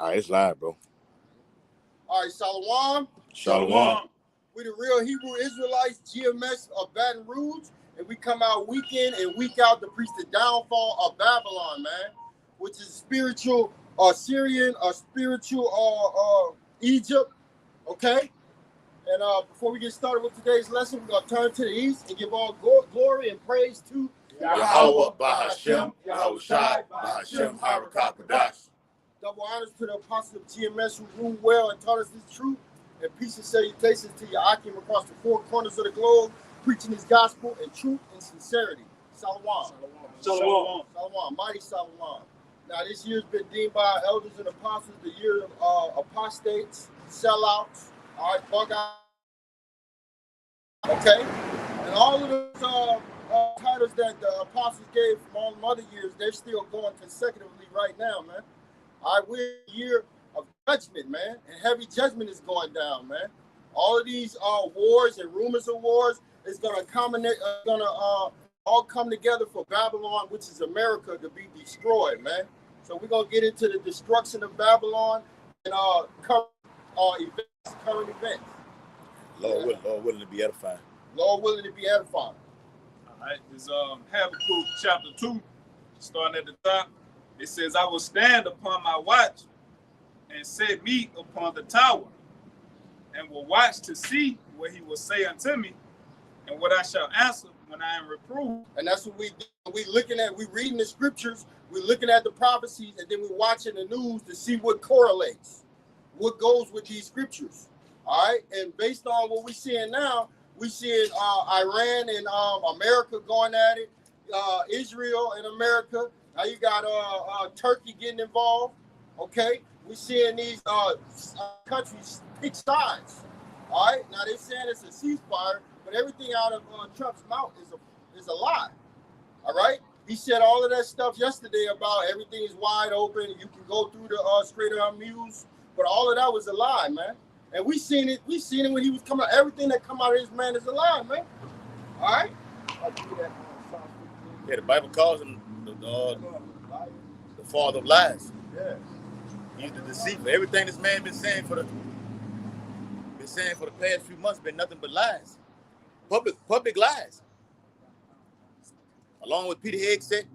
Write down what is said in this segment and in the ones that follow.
All right, it's live, bro. All right, Shalom. Shalom. We the real Hebrew Israelites, GMS of Baton Rouge, and we come out week in and week out to preach the downfall of Babylon, man, which is spiritual Syrian, spiritual Egypt, okay? And before we get started with today's lesson, we're going to turn to the east and give all glory and praise to Yahweh, Bahashem, Yahushai, Bahashem, Harakakadash. Double honors to the apostles of GMS who ruled well and taught us this truth. And peace and salutations to Yahakim across the four corners of the globe, preaching his gospel in truth and sincerity. Shalom. Shalom. Shalom. Mighty Shalom. Now, this year's been deemed by our elders and apostles the year of apostates, sellouts, all right, bug out. Okay? And all of those titles that the apostles gave from all the other years, they're still going consecutively right now, man. All right, we're in a year of judgment, man, and heavy judgment is going down, man. All of these wars and rumors of wars is going to all come together for Babylon, which is America, to be destroyed, man. So we're going to get into the destruction of Babylon and current events. Lord willing to be edifying. Lord willing to be edifying. All right, this Habakkuk chapter 2, starting at the top. It says, I will stand upon my watch and set me upon the tower, and will watch to see what he will say unto me, and what I shall answer when I am reproved. And that's what we do. We reading the scriptures, we're looking at the prophecies, and then we're watching the news to see what correlates, what goes with these scriptures. All right, and based on what we're seeing now, we're seeing Iran and America going at it, Israel and America. Now you got Turkey getting involved. Okay, we're seeing these countries pick sides. All right, now they're saying it's a ceasefire, but everything out of Trump's mouth is a lie. All right, he said all of that stuff yesterday about everything is wide open. You can go through the Strait of Hormuz, but all of that was a lie, man. And we seen it when he was coming out. Everything that come out of his man is a lie, man. All right. Yeah, the Bible calls him the father of lies. Yeah. He's the deceiver. Everything this man been saying for the past few months been nothing but lies. Public lies. Along with Peter Hegseth,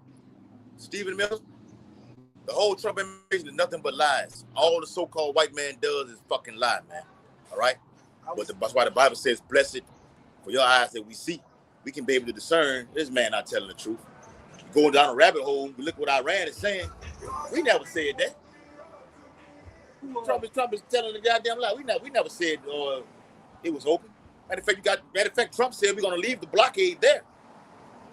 Stephen Miller, the whole Trump administration is nothing but lies. All the so-called white man does is fucking lie, man. All right? But that's why the Bible says, blessed for your eyes that we see. We can be able to discern this man not telling the truth. Going down a rabbit hole, we look what Iran is saying. We never said that. Trump is telling the goddamn lie. We never said it was open. Matter of fact, Trump said we're gonna leave the blockade there.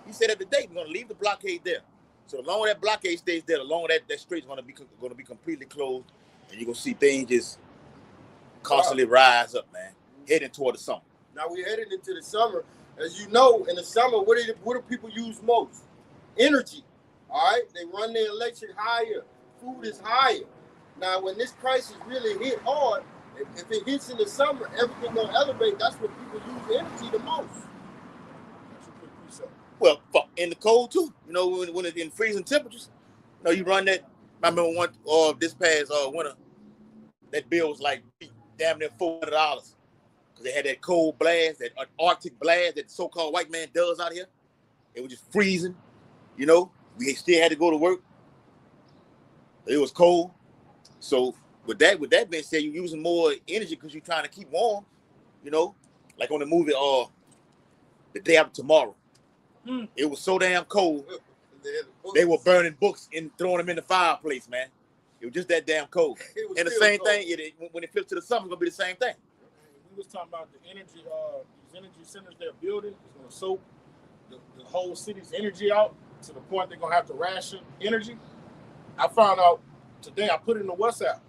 He said at the date we're gonna leave the blockade there. So as long as that blockade stays there, as long as that strait's gonna be completely closed, and you're gonna see things just constantly rise up, man, heading toward the summer. Now we're heading into the summer. As you know, in the summer, what do people use most? Energy. All right, they run their electric higher. Food is higher. Now, when this crisis really hit hard, if it hits in the summer, everything gonna elevate. That's when people use energy the most. Well, in the cold too. You know, when it's in freezing temperatures, you know, you run that. I remember this past winter, that bill was like damn near $400 because they had that cold blast, that Arctic blast that so-called white man does out here. It was just freezing. You know, we still had to go to work. It was cold. So with that being said, you're using more energy because you're trying to keep warm. You know, like on the movie The Day After Tomorrow. It was so damn cold. They were burning books and throwing them in the fireplace, man. It was just that damn cold. And the same cold thing, when it flips to the summer, it's gonna be the same thing. We was talking about the energy, these energy centers they're building. It's gonna soak the whole city's energy out to the point they're gonna have to ration energy. I found out today. I put it in the WhatsApp.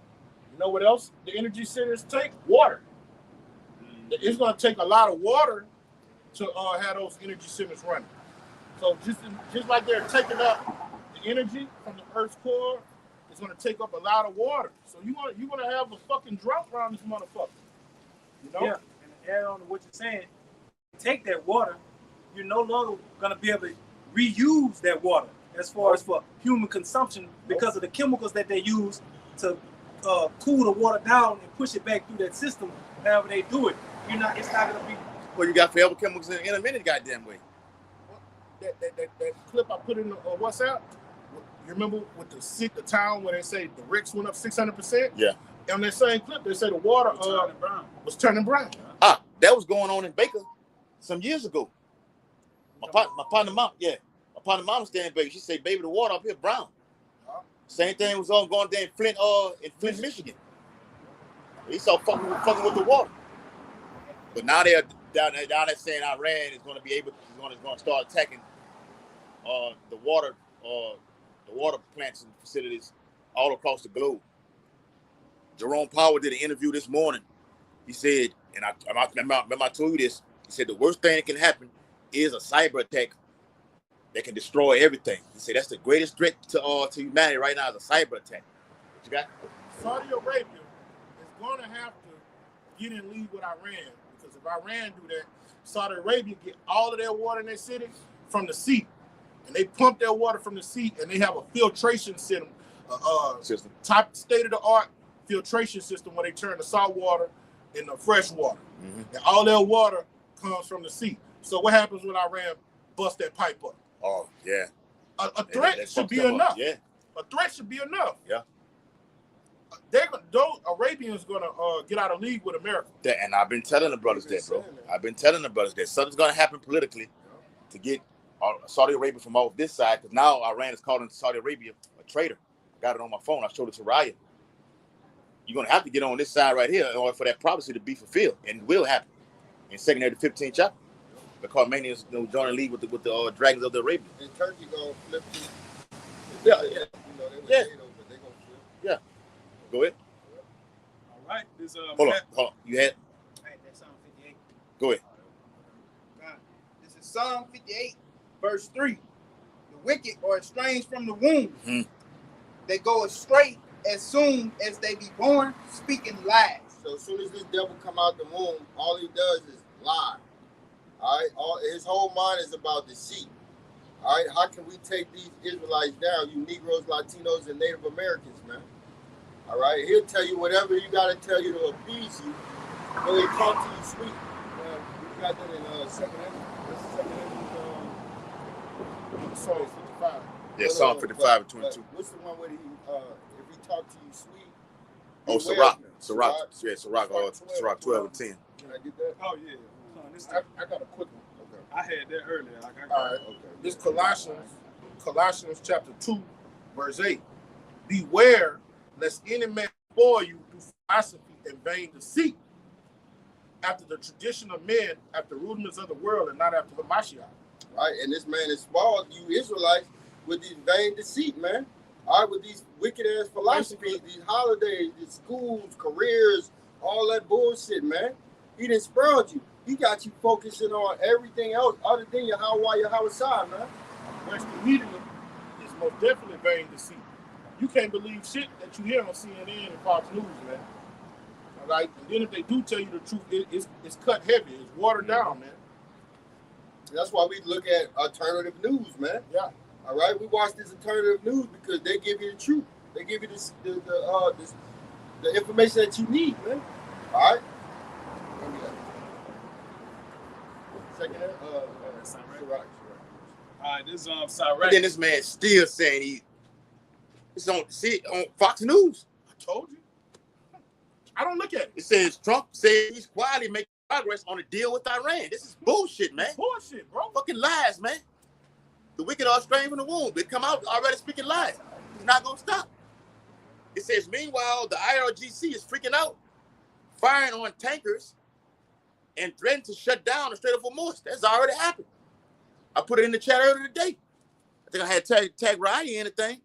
You know what else the energy centers take? Water. It's gonna take a lot of water to have those energy centers running. So just like they're taking up the energy from the Earth's core, it's gonna take up a lot of water. So you're gonna have a fucking drought around this motherfucker. You know? Yeah, and to add on to what you're saying, take that water, you're no longer gonna be able to reuse that water as far as for human consumption because of the chemicals that they use to cool the water down and push it back through that system. However they do it, it's not gonna be. Well, you got forever chemicals in a minute, goddamn way. That clip I put in the WhatsApp. You remember with the town where they say the Ricks went up 600%? Yeah. On that same clip, they say the water was turning brown. Ah, that was going on in Baker some years ago. My partner mom, my partner mom was staying in Baker. She said, "Baby, the water up here brown." Same thing was on going there in Flint, Michigan. He saw fucking with the water. But now they're down there saying Iran is going to start attacking the water plants and facilities all across the globe. Jerome Powell did an interview this morning. He said, and I told you this, he said the worst thing that can happen is a cyber attack that can destroy everything. He said that's the greatest threat to humanity right now is a cyber attack. What you got? Saudi Arabia is going to have to get in league with Iran, because if Iran do that, Saudi Arabia get all of their water in their city from the sea. And they pump their water from the sea, and they have a filtration system, top state-of-the-art filtration system where they turn the salt water into fresh water. Mm-hmm. And all their water comes from the sea. So what happens when Iran bust that pipe up? Oh, yeah. A threat should be enough. Yeah. A threat should be enough. Yeah. Those Arabians gonna get out of league with America. And I've been telling the brothers that, bro. I've been telling the brothers that something's gonna happen politically to get Saudi Arabia from off this side, because now Iran is calling Saudi Arabia a traitor. I got it on my phone. I showed it to Raya. You're gonna have to get on this side right here in order for that prophecy to be fulfilled, and it will happen in 2nd to 15th chapter. The Armenians join the league with the dragons of the Arabians. And Turkey gonna flip too. Yeah. They were Yeah. NATO, but they gonna flip. Yeah. Go ahead. All right. This Hold on. You had? That's Psalm 58. Go ahead. This is Psalm 58, verse 3. The wicked are estranged from the womb. Mm-hmm. They go astray as soon as they be born, speaking lies. So as soon as this devil come out the womb, all he does is lie. All right, his whole mind is about deceit. All right, how can we take these Israelites down, you Negroes, Latinos, and Native Americans, man? All right, he'll tell you whatever you got to tell you to appease you, but they talk to you sweet. We got that in 2nd Psalm 55. Yeah, Psalm 55 and 22. What's the one where if he talk to you sweet? Oh, Sirach. Yeah, Sirach 12 and 10. Can I get that? Oh, yeah. I got a quick one. Okay. I had that earlier. All right. Okay. This Colossians chapter 2, verse 8. Beware lest any man spoil you through philosophy and vain deceit, after the tradition of men, after rudiments of the world, and not after the Mashiach. Right, and this man has spoiled you Israelites with these vain deceit, man. All right, with these wicked ass philosophies, these holidays, these schools, careers, all that bullshit, man. He done spoiled you. He got you focusing on everything else other than your side, man. Western media is most definitely vain deceit. You can't believe shit that you hear on CNN and Fox News, man. All right, and then if they do tell you the truth, it's cut heavy, it's watered down, man. That's why we look at alternative news, man. Yeah. All right, we watch this alternative news because they give you the truth. They give you the information that you need, man. All right. Second, Sirach. All right, this Sirach. And then this man still saying it's on Fox News. I told you. I don't look at it. It says Trump says he's quietly making progress on a deal with Iran. This is bullshit, man. Bullshit, bro. Fucking lies, man. The wicked are estranged from the womb. They come out already speaking lies. He's not gonna stop. It says, meanwhile, the IRGC is freaking out, firing on tankers and threatening to shut down the Strait of Hormuz. That's already happened. I put it in the chat earlier today. I think I had tag Ryan in the thing.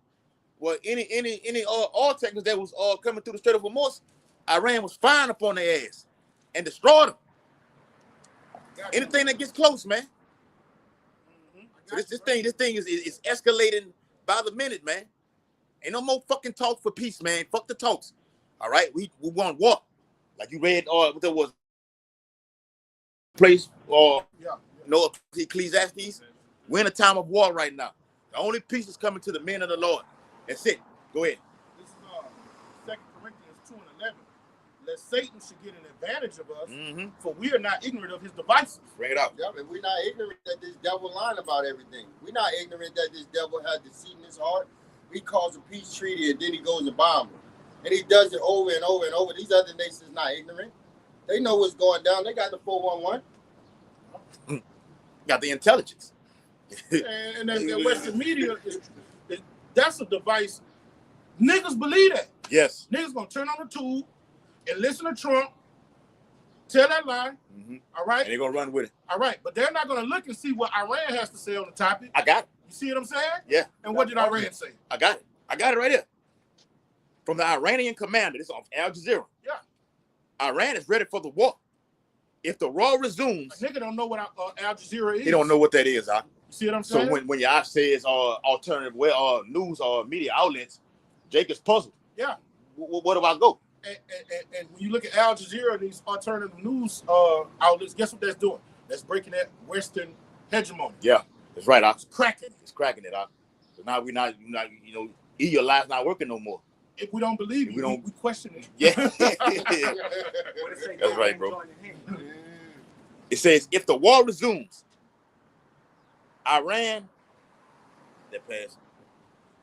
Well, any oil tankers that was coming through the Strait of Hormuz, Iran was firing upon their ass and destroyed them. Anything that gets close, man. So this thing is escalating by the minute, man. Ain't no more fucking talk for peace, man. Fuck the talks. All right, we want war. Like you read, what there was place Ecclesiastes. We're in a time of war right now. The only peace is coming to the men of the Lord. That's it. Go ahead. This is 2 Corinthians lest Satan should get an advantage of us, Mm-hmm. for we are not ignorant of his devices. Bring it out. Yeah, but we're not ignorant that this devil lying about everything. We're not ignorant that this devil has deceit in his heart. He calls a peace treaty and then he goes and bomb them. And he does it over and over and over. These other nations not ignorant. They know what's going down. They got the 411. Got the intelligence. And the Western media, that's a device. Niggas believe that. Yes. Niggas gonna turn on the tube and listen to Trump, tell that lie. Mm-hmm. All right. And they're gonna run with it. All right. But they're not gonna look and see what Iran has to say on the topic. I got it. You see what I'm saying? Yeah. And what did Iran say? I got it. I got it right here. From the Iranian commander. This is on Al Jazeera. Yeah. Iran is ready for the war. If the war resumes, A nigga don't know what Al Jazeera is. he don't know what that is. You see what I'm So saying? when your says alternative news or media outlets, Jake is puzzled. Yeah. Where do I go? And when you look at Al Jazeera and these alternative news outlets, guess what that's doing? That's breaking that Western hegemony. Yeah, that's right. It's cracking. It's cracking it. So now we're not, your lies not working no more. If we don't believe If you, we don't- we question it. Yeah. What it say, That's right, hand bro. joint in hand. It says if the war resumes, Iran, that passed.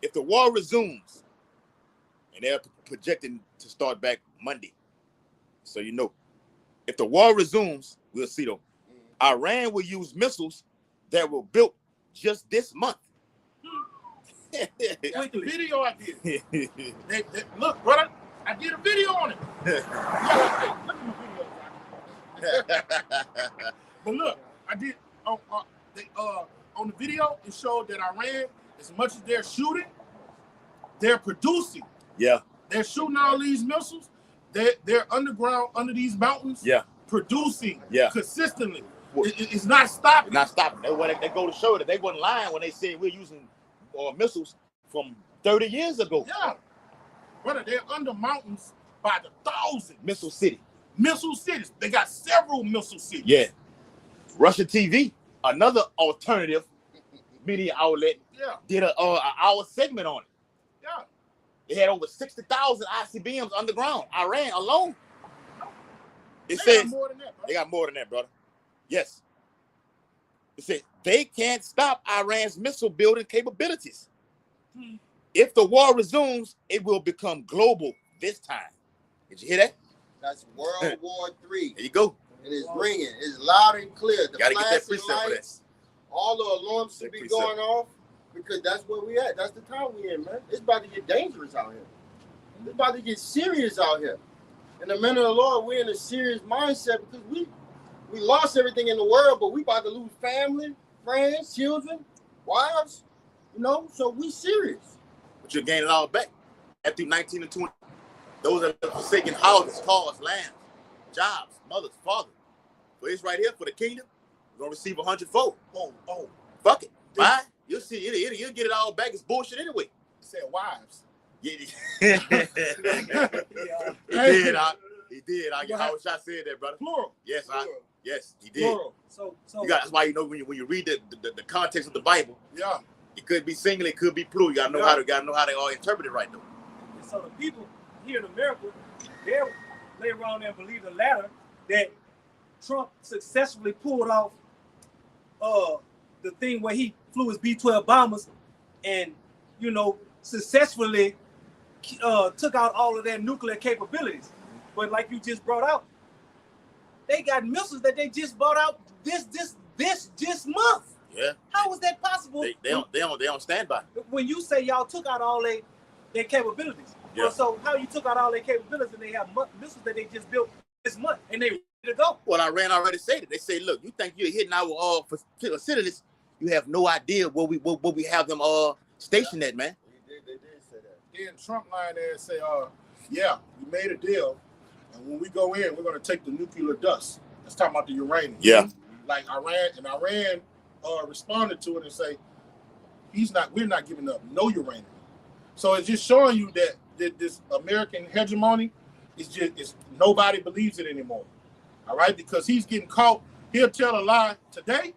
If the war resumes, and they're projecting to start back Monday, so you know, if the war resumes, we'll see though. Iran will use missiles that were built just this month. Like the video I did. Look, brother, I did a video on it. Yeah, look at my video, Rocky. But look, I did on the video. It showed that Iran, as much as they're shooting, they're producing. Yeah, They're shooting all these missiles. They're underground under these mountains. yeah, Producing. Yeah. Consistently. It's not stopping. not stopping. They go to show that they wasn't lying when they said we're using missiles from 30 years ago. Yeah, brother, they're under mountains by the thousands. Missile City. Missile cities. They got several missile cities. Yeah. Russia TV, another alternative media outlet, Yeah. did an hour segment on it. Yeah. They had over 60,000 ICBMs underground. Iran alone. It They says got more than that, bro. they got more than that, brother. Yes. It said they can't stop Iran's missile building capabilities. If the war resumes, it will become global this time. Did you hear that? That's World War III. There you go. And it's ringing. It's loud and clear. The Gotta get that flashing precept for that. lights, all the alarms should That be precept. going off because that's where we at. That's the time we in, man. It's about to get dangerous out here. It's about to get serious out here. And the men of the Lord, we're in a serious mindset because we lost everything in the world, but we about to lose family, friends, children, wives, so we serious. But you'll gain it all back. After 19 and 20, those are the forsaken houses, cars, lands, jobs, mothers, fathers. But it's right here for the kingdom. You're going to receive 100-fold. Oh, Fuck it. Bye. You'll see. You'll get it all back. It's bullshit anyway. said wives. Yeah. Yeah. He did. He did. I wish I said that, brother. Plural. Yes, yes, he did. Plural. So That's why when you read the context of the Bible, Yeah. it could be singular, it could be plural. You gotta know how to all interpret it right though. so the people here in America, they later on and believe the latter, that Trump successfully pulled off the thing where he flew his B-12 bombers and successfully took out all of their nuclear capabilities. But like you just brought out, they got missiles that they just brought out this month. Yeah. How is that possible? They don't stand by. When you say y'all took out all their capabilities. Yeah. Well, so how you took out all their capabilities and they have missiles that they just built this month and they ready to go? Well, Iran already said it. They say, look, you think you're hitting our facilities, you have no idea where we have them stationed at, man. They did say that. Then Trump lying there and say, yeah, we made a deal, and when we go in, we're gonna take the nuclear dust. That's talking about the uranium. Yeah. Like Iran responded to it and say, we're not giving up no uranium. So it's just showing you that this American hegemony is nobody believes it anymore. All right, because he's getting caught. He'll tell a lie today,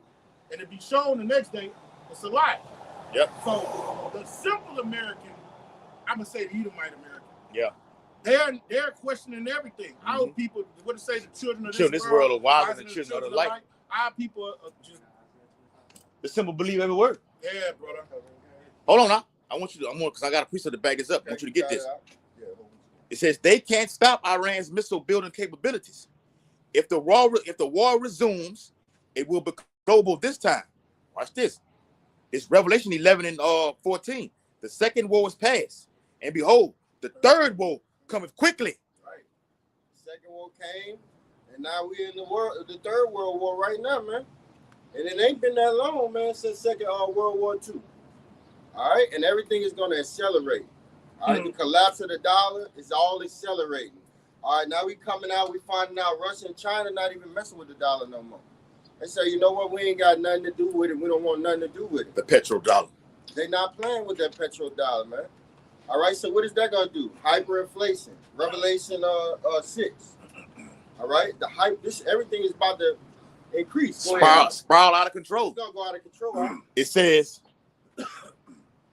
and it'll be shown the next day it's a lie. Yep. So the simple American, I'm gonna say the Edomite American. Yeah. they're questioning everything. Our people, what it says, the children of this world are wiser than children of the light. Our people are just the simple believe every word. Yeah, brother. Hold on now. Because I got a precept to back this up. I want you to get this. It says they can't stop Iran's missile building capabilities. If the war resumes, it will be global this time. Watch this. It's Revelation 11 and 14. The second war was past, and behold, the third war cometh quickly. Right. The second war came, and now we're in the third world war right now, man. And it ain't been that long, man, since second World War II. All right, and everything is going to accelerate. All right, the collapse of the dollar is all accelerating. All right, now we coming out, we finding out Russia and China not even messing with the dollar no more. They say, you know what, we ain't got nothing to do with it. We don't want nothing to do with it. The petrodollar. They not playing with that petrodollar, man. All right, so what is that going to do? Hyperinflation. Revelation 6. All right, everything is about to increase. Sprawl out of control. It's going to go out of control. Right? It says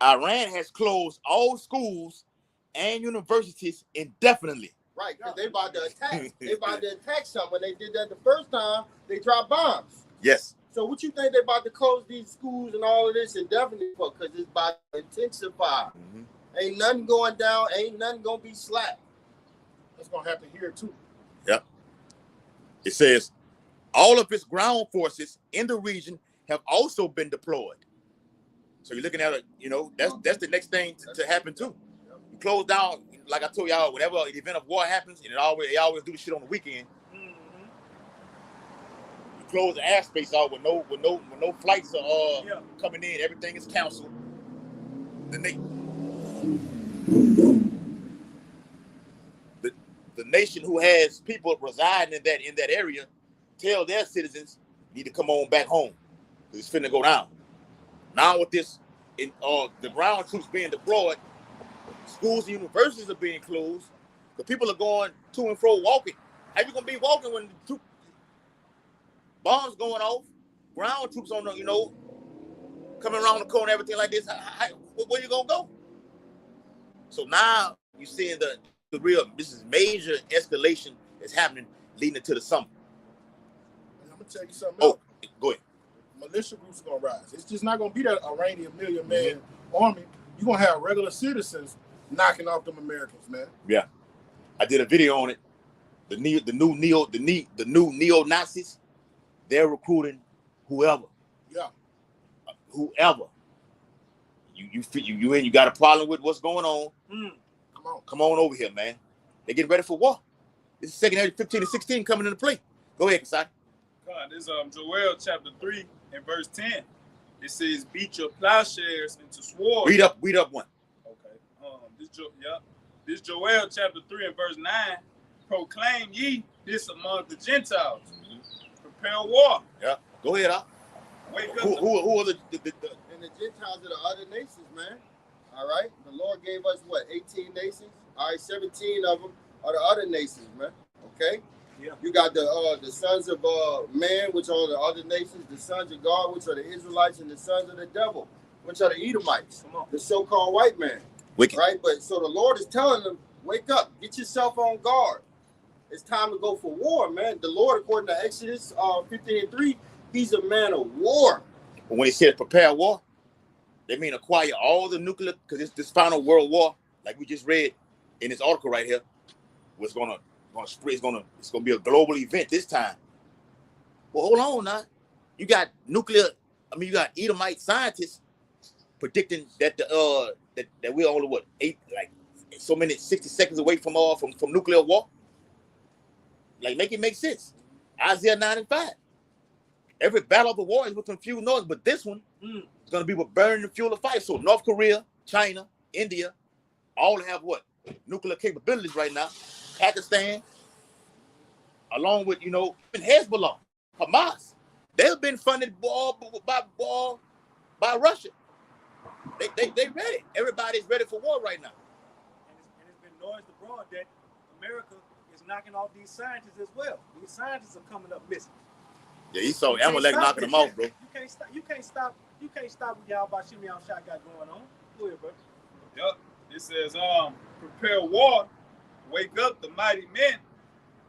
Iran has closed all schools and universities indefinitely. Right, because they about to attack. They about to attack something. When they did that the first time, they dropped bombs. Yes. So what you think they about to close these schools and all of this indefinitely for? Because it's about to intensify. Ain't nothing going down. Ain't nothing going to be slack. That's going to happen here too. Yep. It says all of its ground forces in the region have also been deployed. So you're looking at it, that's the next thing to happen too. You close down, like I told y'all, whenever an event of war happens, and they always do the shit on the weekend. You close the airspace out with no flights are coming in. Everything is canceled. The nation who has people residing in that area tell their citizens need to come on back home because it's finna go down. Now with this, the ground troops being deployed, schools and universities are being closed. The people are going to and fro walking. How you gonna be walking when the bombs going off? Ground troops on the, coming around the corner, everything like this. Where you gonna go? So now you're seeing this is major escalation that's happening leading into the summer. I'm gonna tell you something else. Go ahead. Militia groups are gonna rise. It's just not gonna be that Iranian million-man army. You're gonna have regular citizens knocking off them Americans, man. Yeah, I did a video on it. The new neo-Nazis, they're recruiting whoever. Yeah. Whoever. You got a problem with what's going on? Come on over here, man. They're getting ready for war. This is second 15 and 16 coming into play. Go ahead, Kasai. God, this Joel chapter 3 and verse 10. It says, "Beat your plowshares into swords." Read up one. Okay. This Joel chapter 3 and verse 9. Proclaim ye this among the Gentiles. Prepare war. Yeah. Go ahead, Wake up. Who are the and the Gentiles are the other nations, man. All right. The Lord gave us 18 nations. All right, 17 of them are the other nations, man. Okay. Yeah. You got the sons of man, which are the other nations, the sons of God, which are the Israelites, and the sons of the devil, which are the Edomites, the so-called white man. Wicked. Right? But so the Lord is telling them, wake up, get yourself on guard. It's time to go for war, man. The Lord, according to Exodus 15 and 3, he's a man of war. But when he says prepare war, they mean acquire all the nuclear, because it's this final world war, like we just read in this article right here, was gonna spread. It's gonna be a global event this time. Well, hold on now. You got you got Edomite scientists predicting that that we're only 60 seconds away from nuclear war. Like, make it make sense. Isaiah 9 and 5. Every battle of the war is with confused noise, but this one is going to be with burning the fuel of fight. So North Korea, China, India, all have nuclear capabilities right now. Pakistan, along with even Hezbollah, Hamas, they've been funded by Russia. They ready. Everybody's ready for war right now. And it's been noised abroad that America is knocking off these scientists as well. These scientists are coming up missing. Yeah, he saw Amalek knocking them off, bro. You can't stop what y'all about Shimmy Shot got going on. Go ahead, bro. Yep. It says, prepare war, Wake up the mighty men.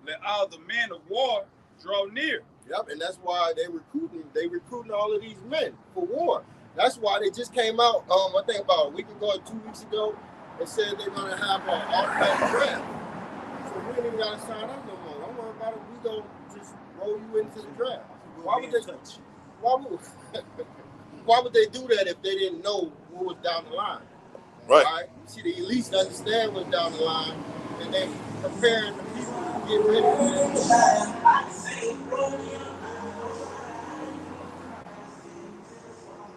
Let all the men of war draw near. Yep, and that's why they recruiting all of these men for war. That's why they just came out, I think about a week ago or 2 weeks ago, and said they're gonna have an automatic draft. So we ain't even gotta sign up no more. Don't worry about it. We gonna just roll you into the draft. Why would they do that if they didn't know what was down the line? Right. Right? See, the elites understand what's down the line, and they preparing the people to get ready for that.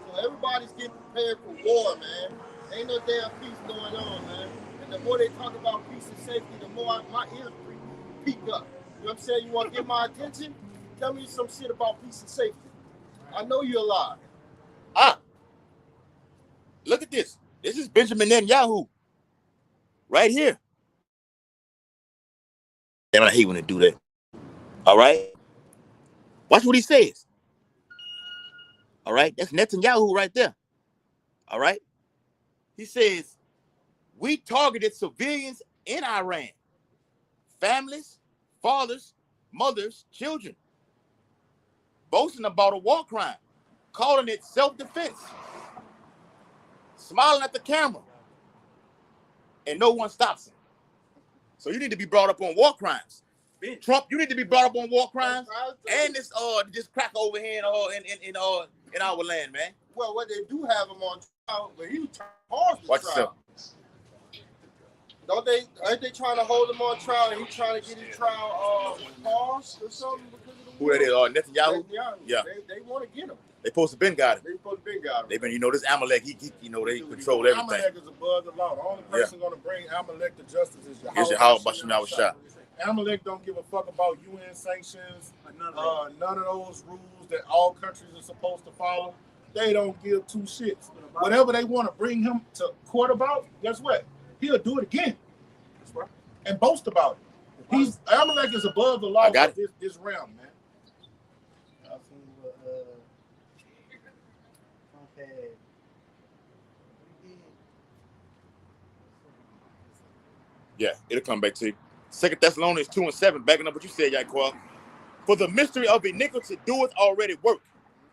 So everybody's getting prepared for war, man. Ain't no damn peace going on, man. And the more they talk about peace and safety, the more my ears peak up. You know what I'm saying? You want to get my attention? Tell me some shit about peace and safety. I know you're alive. Look at this. This is Benjamin Netanyahu. Right here. Damn, I hate when they do that. All right? Watch what he says. All right? That's Netanyahu right there. All right? He says, we targeted civilians in Iran. Families, fathers, mothers, children. Boasting about a war crime. Calling it self-defense. Smiling at the camera. And no one stops him. So you need to be brought up on war crimes. Trump, you need to be brought up on war crimes and this crack over here in our land, man. Well, what they do have him on trial, but he paused the trial. Aren't they trying to hold him on trial and he's trying to get his trial paused or something because of the Who that is? Netanyahu? Yeah. They want to get him. They supposed to been got him. They've been, this Amalek, he they control everything. Amalek is above the law. The only person going to bring Amalek to justice is Yahweh. Amalek don't give a fuck about UN sanctions, none of those rules that all countries are supposed to follow. They don't give two shits. Whatever they want to bring him to court about, guess what? He'll do it again. That's right. And boast about it. Amalek is above the law of this realm, man. Yeah, it'll come back to you. 2 Thessalonians 2:7, backing up what you said, Yaquan. For the mystery of iniquity doeth already work.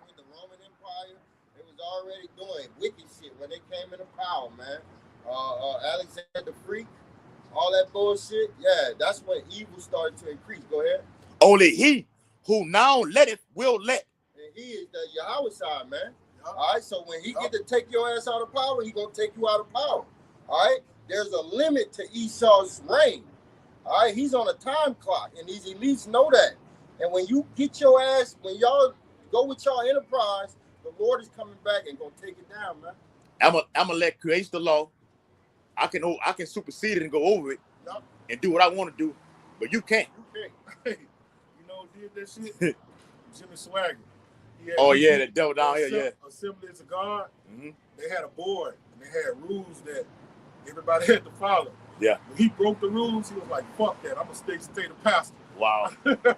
With the Roman Empire, it was already doing wicked shit when they came into power, man. Alexander the Freak, all that bullshit. Yeah, that's when evil started to increase. Go ahead. Only he who now letteth will let. And he is the Yahweh side, man. All right, so when he get to take your ass out of power, he gonna take you out of power. All right, there's a limit to Esau's reign. All right, he's on a time clock, and these elites know that. And when you get your ass, when y'all go with y'all enterprise, the Lord is coming back and gonna take it down, man. Amalek creates the law. I can supersede it and go over it and do what I want to do, but you can't. You know who did that shit? Jimmy Swagger. The devil down here, yeah. Assemblies of God. Mm-hmm. They had a board and they had rules that everybody had to follow. Yeah. When he broke the rules, he was like, "Fuck that! I'm gonna stay the pastor." Wow. That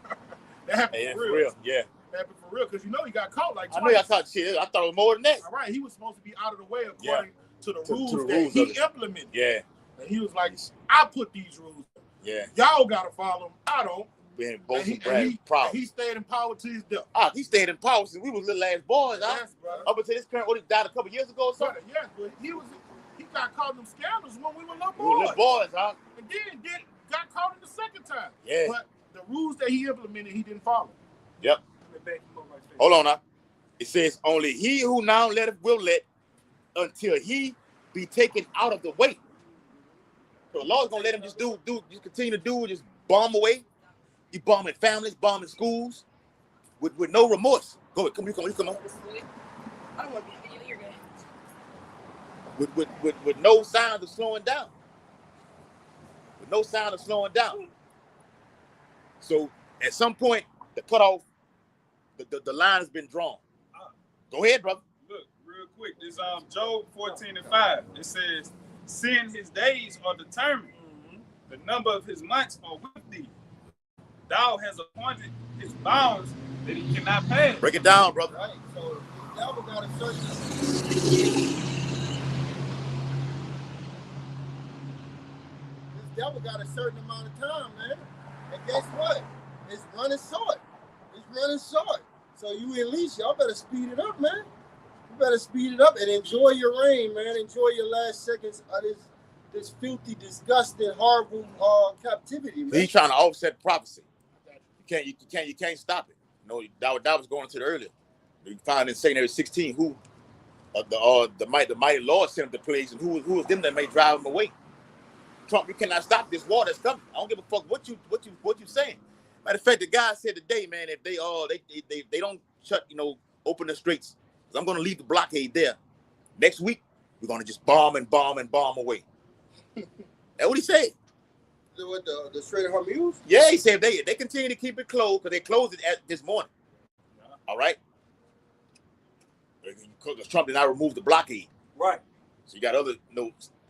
happened for real. Yeah. That happened for real because he got caught like twice. I know y'all caught shit. I thought it was more than that. All right, he was supposed to be out of the way according to the rules that he implemented. Yeah. And he was like, "I put these rules. Yeah. Y'all gotta follow them. I don't." He stayed in power to his death. He stayed in power since we was little ass boys. Yes, brother. Up until this current, he died a couple years ago or something. Yes, but he got caught in them scandals when we were little boys. We were little boys, huh? And then got caught in the second time. Yeah. But the rules that he implemented, he didn't follow. Yep. Hold on now. It says, only he who now letteth will let until he be taken out of the way. So the Lord's gonna let him just continue to do, just bomb away. He bombing families, bombing schools, with no remorse. Go ahead, come on. I don't want to be here. You're good. With no signs of slowing down. With no sign of slowing down. So at some point, the cutoff, the line has been drawn. Go ahead, brother. Look, real quick. This Job 14:5. It says, "Seeing his days are determined, the number of his months are with thee. Thou has appointed his bounds that he cannot pass." Break it down, brother. Right. So the devil got a certain. This devil got a certain amount of time, man. And guess what? It's running short. It's running short. So you at least, y'all better speed it up, man. You better speed it up and enjoy your reign, man. Enjoy your last seconds of this filthy, disgusting, horrible captivity, man. He's trying to offset prophecy. You can't stop it. You know, that was going to the earlier. You find in St. 16 who the mighty Lord sent him to plagues, and who was them that may drive him away. Trump, you cannot stop this war that's coming. I don't give a fuck what you saying. Matter of fact, the guy said today, man, if they don't shut, open the straits, because I'm gonna leave the blockade there. Next week, we're gonna just bomb away. That's what he said. What, the Strait of Hormuz? Yeah, he said if they continue to keep it closed, because they closed it this morning. All right? Because Trump did not remove the blockade. Right. So you got other,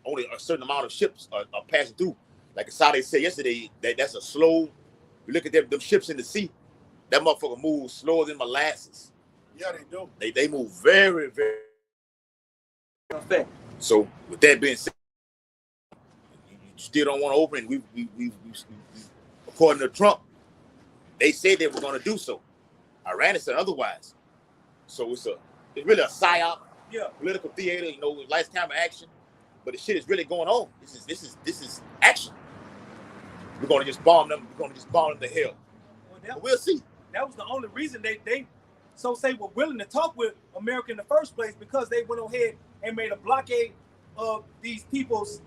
only a certain amount of ships are passing through. Like Saudi said yesterday, that's a slow, you look at them ships in the sea, that motherfucker moves slower than molasses. Yeah, they do. They move very, very. Effect. So with that being said, you still don't want to open it. We according to Trump, they said they were going to do so. Iran said otherwise. So it's really a psyop, political theater, lights, camera, action. But the shit is really going on. This is action. We're gonna just bomb them. We're gonna just bomb them to hell. But we'll see. That was the only reason they were willing to talk with America in the first place, because they went ahead and made a blockade of these people's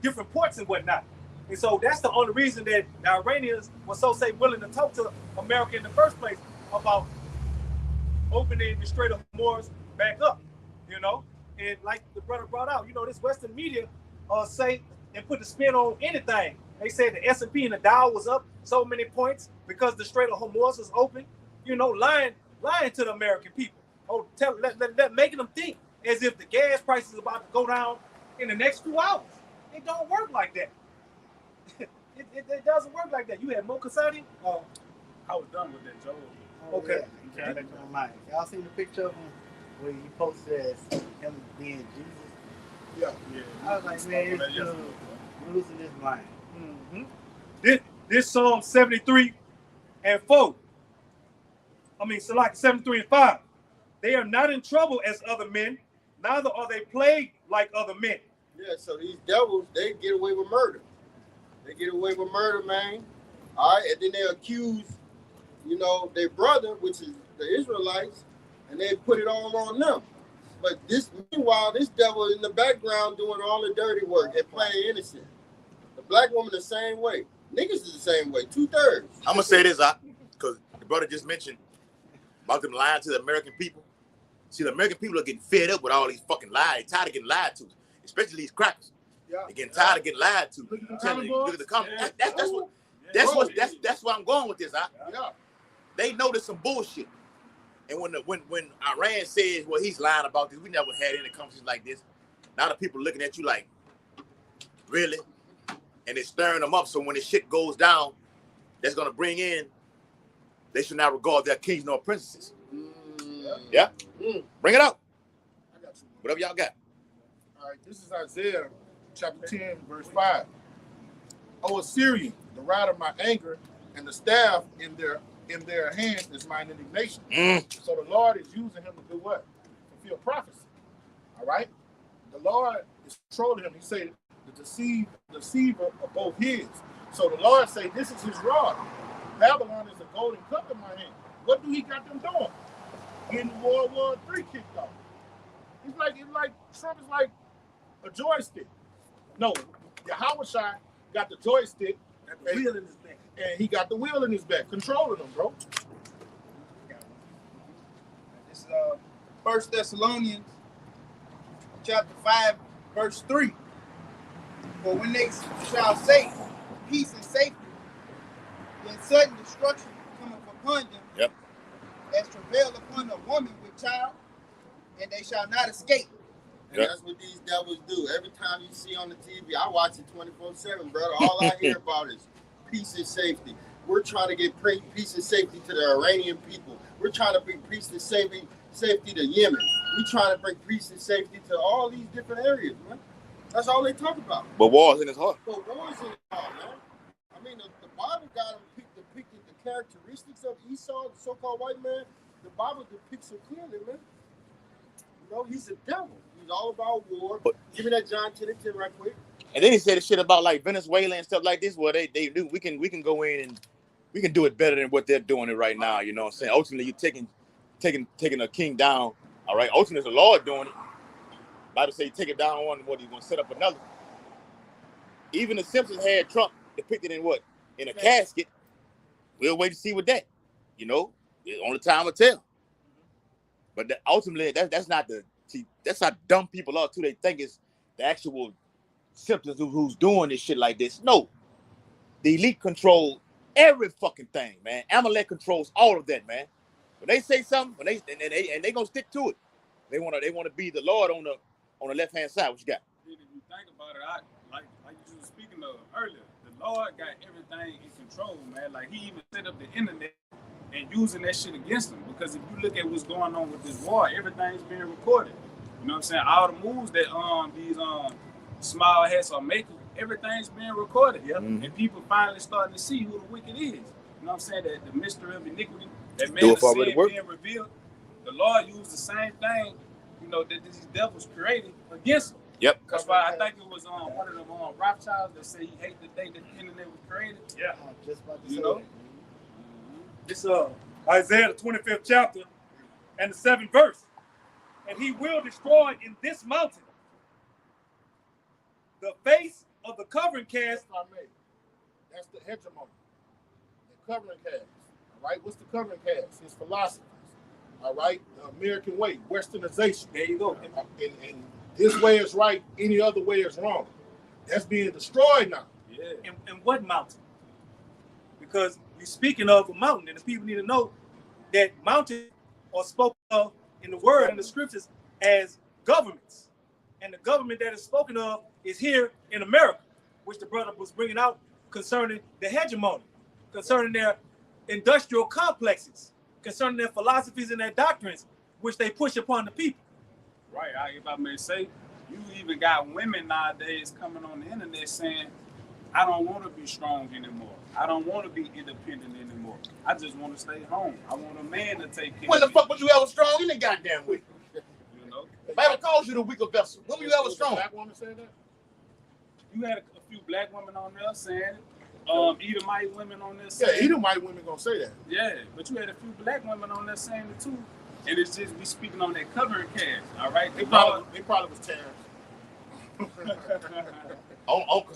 different ports and whatnot. And so that's the only reason that the Iranians were willing to talk to America in the first place about opening the Strait of Hormuz back up, And like the brother brought out, this Western media say and put the spin on anything. They said the S&P and the Dow was up so many points because the Strait of Hormuz was open. Lying to the American people. Making them think as if the gas price is about to go down in the next 2 hours. It don't work like that. it doesn't work like that. You had Mo Kasadi? I was done with that, Joe. Okay. Yeah. Y'all seen the picture of him where he posted as him being Jesus? Yeah. I was like, man, it's still losing his mind. Mm-hmm. This Psalm 73 and 4. So like 73 and 5. They are not in trouble as other men, neither are they plagued like other men. Yeah, so these devils, they get away with murder. They get away with murder, man. All right, and then they accuse, their brother, which is the Israelites, and they put it all on them. But meanwhile, this devil in the background doing all the dirty work and playing innocent. The black woman the same way. Niggas is the same way, 2/3. I'm gonna say this, because the brother just mentioned about them lying to the American people. See, the American people are getting fed up with all these fucking lies. They're tired of getting lied to, especially these crackers. Yeah. They're getting tired of getting lied to. Look at the comments. That's where I'm going with this. Yeah. They know there's some bullshit. And when Iran says, well, he's lying about this, we never had any conversations like this. Now the people looking at you like, really? And it's stirring them up. So when this shit goes down, that's gonna bring in, they should not regard their kings nor princesses. Yeah? Bring it up. I got you. Whatever y'all got. All right, this is Isaiah chapter 10, verse 5. O Assyrian, the rod of my anger, and the staff in their hands is mine indignation. So the Lord is using him to do what? Fulfill prophecy. All right? The Lord is controlling him. He said, the deceiver of both his. So the Lord say, this is his rod. Babylon is a golden cup in my hand. What do he got them doing? Getting World War III kicked off. It's like Trump is like a joystick. No, Yahweh got the joystick and the wheel in his back. And he got the wheel in his back, controlling them, bro. This is 1 Thessalonians chapter 5, verse 3. For when they shall say peace and safety, then sudden destruction cometh upon them. Yep. As travail upon a woman with child, and they shall not escape. And that's what these devils do. Every time you see on the TV, I watch it 24/7, brother. All I hear about is peace and safety. We're trying to get peace and safety to the Iranian people. We're trying to bring peace and safety to Yemen. We're trying to bring peace and safety to all these different areas, man. That's all they talk about. But war's in his heart. But war is in his heart, man. I mean, the Bible got him depicted the characteristics of Esau, the so-called white man. The Bible depicts him clearly, man. You know, he's a devil. He's all about war. Give me that John 10:10 right quick. And then he said shit about like Venezuela and stuff like this, where they do we can go in and we can do it better than what they're doing it right now. You know what I'm saying? Ultimately, you're taking a king down. All right. Ultimately, it's the Lord doing it. Bible say take it down one, what he's gonna set up another. Even the Simpsons had Trump depicted in what? In a casket. We'll wait to see what that. You know, only time will tell. But ultimately, that's not dumb people are too. They think it's the actual Simpsons who's doing this shit like this. No, the elite control every fucking thing, man. Amalek controls all of that, man. When they say something, they gonna stick to it. They wanna be the Lord on the left hand side. What you got? If you think about it, like you were speaking of earlier, the Lord got everything in control, man. Like he even set up the internet and using that shit against them. Because if you look at what's going on with this war, everything's being recorded. You know what I'm saying? All the moves that these small hats are making, everything's being recorded. Yep. Mm-hmm. And people finally starting to see who the wicked is. You know what I'm saying? That the mystery of iniquity, that man of sin being revealed. The Lord used the same thing, you know, that these devils created against them. Yep. That's why I think it was one of them Rothschilds that say he hated the day that the internet was created. Yeah. Just about to you say know? that. It's Isaiah the 25th chapter and the 7th verse. And he will destroy in this mountain the face of the covering cast. That's the hegemony. The covering cast. All right. What's the covering cast? His philosophies. All right. The American way, Westernization. There you go. And this way is right. Any other way is wrong. That's being destroyed now. Yeah. And what mountain? Because you're speaking of a mountain, and the people need to know that mountains are spoken of in the word and the scriptures as governments. And the government that is spoken of is here in America, which the brother was bringing out concerning the hegemony, concerning their industrial complexes, concerning their philosophies and their doctrines, which they push upon the people. Right. If I may say, you even got women nowadays coming on the internet saying, I don't want to be strong anymore. I don't want to be independent anymore. I just want to stay home. I want a man to take care of me. When the fuck was you ever strong in the goddamn way? You know? The Bible calls you the weaker vessel. When were you ever strong? Black woman say that? You had a few black women on there saying it. Edomite women on there saying Yeah, Edomite women gonna say that. Yeah, but you had a few black women on there saying it too. And it's just we speaking on that covering cast, all right? They probably was terrorists. Because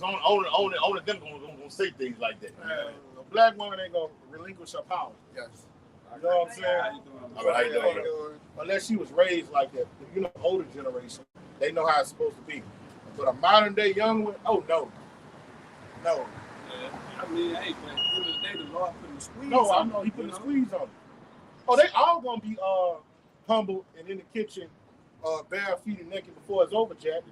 only them gonna say things like that. A black woman ain't gonna relinquish her power. Yes. You know what I'm saying? How you doing? All right, how you doing? Unless she was raised like that. You know, older generation, they know how it's supposed to be. But a modern day young one, oh no. No. Yeah. I mean, hey, but at the end of the day, the Lord putting the squeeze No, I on know he put you the squeeze on them. Oh, they all gonna be humble and in the kitchen, bare feet and naked before it's over, Jack.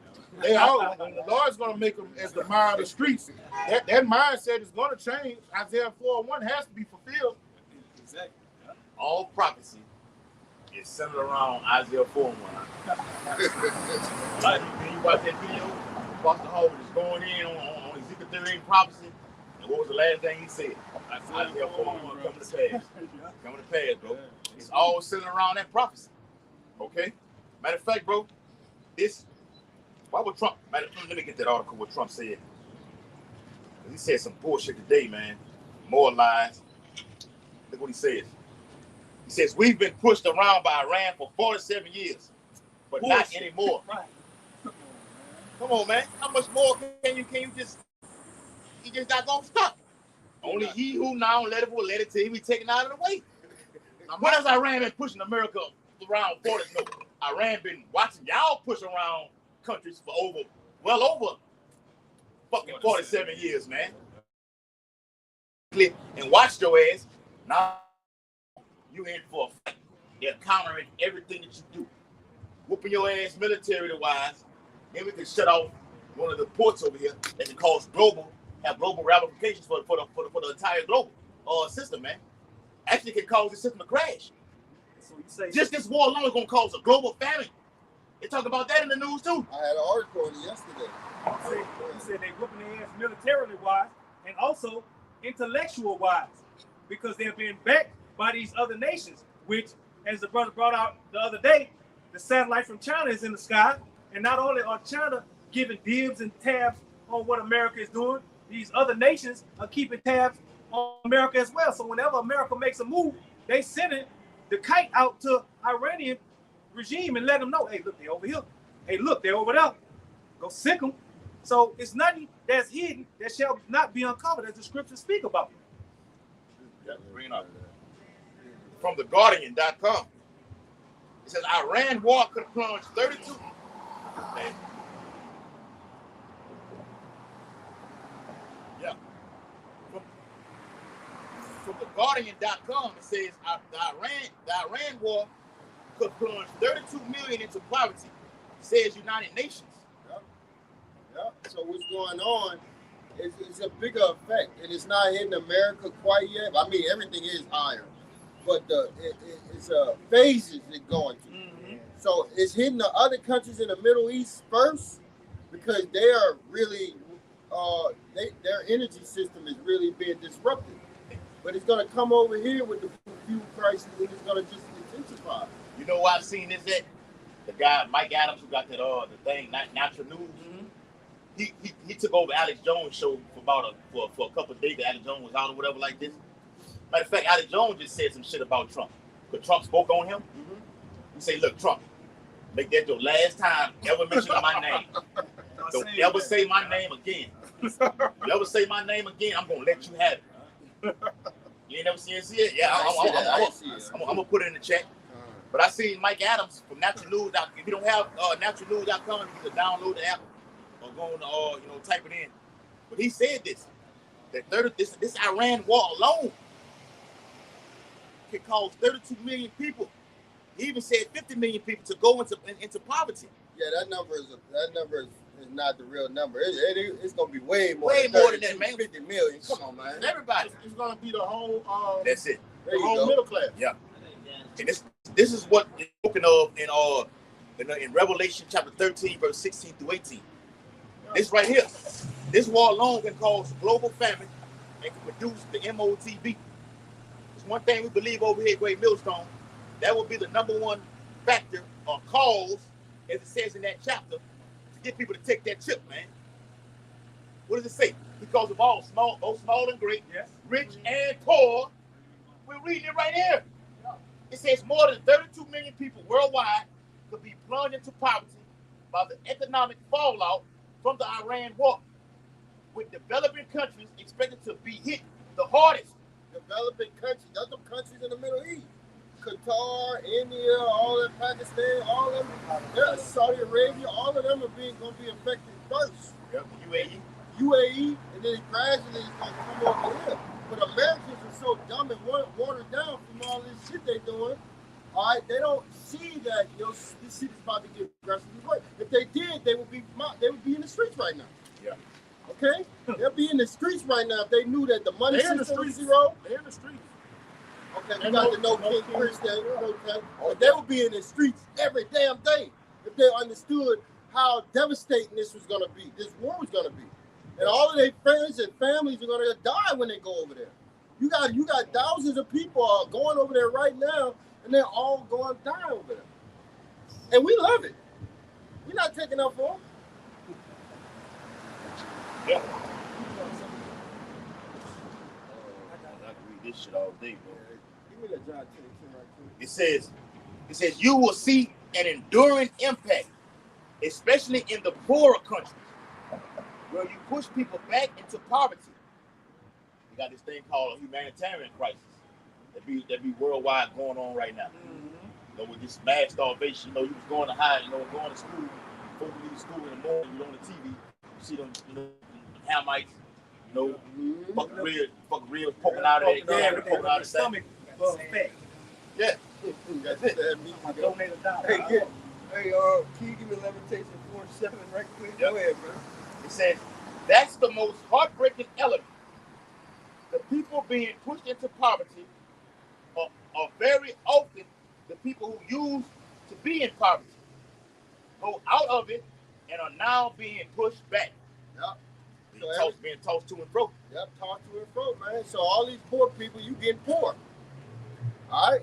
They all, and the Lord's gonna make them as the mind of the streets. That mindset is gonna change. Isaiah 4:1 has to be fulfilled. Exactly. Yeah. All prophecy is centered around Isaiah 4:1. Like when you watch that video, Pastor Howard is going in on Ezekiel 13 prophecy. And what was the last thing he said? Isaiah 4:1 coming to pass. Coming to pass, bro. It's all centered around that prophecy. Okay? Matter of fact, bro, why would Trump, let me get that article what Trump said. He said some bullshit today, man. More lies. Look what he says. He says, we've been pushed around by Iran for 47 years, but not anymore. Right. Come on, man. How much more can you just not gonna stop? Only he who now let it will let it till he be taken out of the way. When has Iran been pushing America around 40? No, Iran been watching y'all push around countries for well over fucking 47 years, man. And watch your ass. Now you in for a fight. They're countering everything that you do. Whooping your ass military-wise. Then we can shut off one of the ports over here that can cause have global ramifications for the entire global system, man. Actually can cause the system to crash. So you say just this war alone is gonna cause a global famine. They talk about that in the news too. I had an article on it yesterday. He said they whooping their ass militarily wise and also intellectual wise because they're being backed by these other nations, which, as the brother brought out the other day, the satellite from China is in the sky. And not only are China giving dibs and tabs on what America is doing, these other nations are keeping tabs on America as well. So whenever America makes a move, they send it the kite out to Iranian regime and let them know, hey, look, they're over here. Hey, look, they're over there. Go sick them. So it's nothing that's hidden that shall not be uncovered, as the scriptures speak about. Yeah, bring it up. From theguardian.com. It says Iran war could plunge 32. Man. Yeah. From theguardian.com, it says the Iran war could plunge 32 million into poverty, says United Nations. Yeah. So what's going on is it's a bigger effect, and it's not hitting America quite yet. I mean, everything is higher, but it's phases it's going through. Mm-hmm. So it's hitting the other countries in the Middle East first because they are really, their energy system is really being disrupted. But it's going to come over here with the fuel crisis, and it's going to just intensify. You know why I've seen this at? The guy Mike Adams, who got that the thing, Natural News. Mm-hmm. He took over Alex Jones' show for a couple of days. Alex Jones was out or whatever like this. Matter of fact, Alex Jones just said some shit about Trump. Because Trump spoke on him. Mm-hmm. He said, look, Trump, make that your last time ever mention my name. Don't ever say my name again. You ever say my name again, I'm going to let you have it. You ain't never seen it? Yeah, I'm going to put it in the chat. But I seen Mike Adams from Natural News. If you don't have naturalnews.com, you can download the app or go on, type it in. But he said this, that this Iran war alone can cause 32 million people. He even said 50 million people to go into poverty. Yeah, that number is not the real number. It's going to be way more than that, man. 50 million. Come on, man. Everybody. It's going to be the whole. That's it. The whole middle class. Yeah. And this is what is spoken of in Revelation chapter 13, verse 16 through 18. This right here. This war alone can cause global famine and can produce the MOTV. It's one thing we believe over here at Great Millstone. That will be the number one factor or cause, as it says in that chapter, to get people to take that chip, man. What does it say? Because of all small, both small and great, yes, rich and poor. We're reading it right here. It says more than 32 million people worldwide could be plunged into poverty by the economic fallout from the Iran war, with developing countries expected to be hit the hardest. Developing countries, other countries in the Middle East, Qatar, India, all of Pakistan, all of them, Saudi Arabia, all of them are going to be affected first. Yep, UAE, and then gradually it's going to come over here. But Americans are so dumb and watered down from all this shit they're doing. All right, they don't see that this shit is about to get aggressively worse. If they did, they would be in the streets right now. Yeah. Okay? They'll be in the streets right now if they knew that the money system was zero. They're in the streets. Okay, we got to know King Chris there. Okay. But they would be in the streets every damn day if they understood how devastating this was going to be, this war was going to be. And all of their friends and families are going to die when they go over there. You got thousands of people going over there right now, and they're all going to die over there. And we love it. We're not taking up for them. Yeah. I can read this shit all day, bro. Give me that John 10 right quick. It says you will see an enduring impact, especially in the poorer countries, where you push people back into poverty. You got this thing called a humanitarian crisis that be worldwide going on right now. Mm-hmm. With this mass starvation, you was going to going to school. Before you leave school in the morning, you're on the TV, you see them, Hamites, fucking ribs poking out of their poking out of stomach. Yeah. That's it. Hey, can you give me Levitation 4:7 right quick? Yep. Go ahead, bro. It says, that's the most heartbreaking element. The people being pushed into poverty are very often the people who used to be in poverty. go out of it and are now being pushed back. Yep. Being tossed to and fro. Yep, tossed to and fro, man. So all these poor people, you getting poor. All right.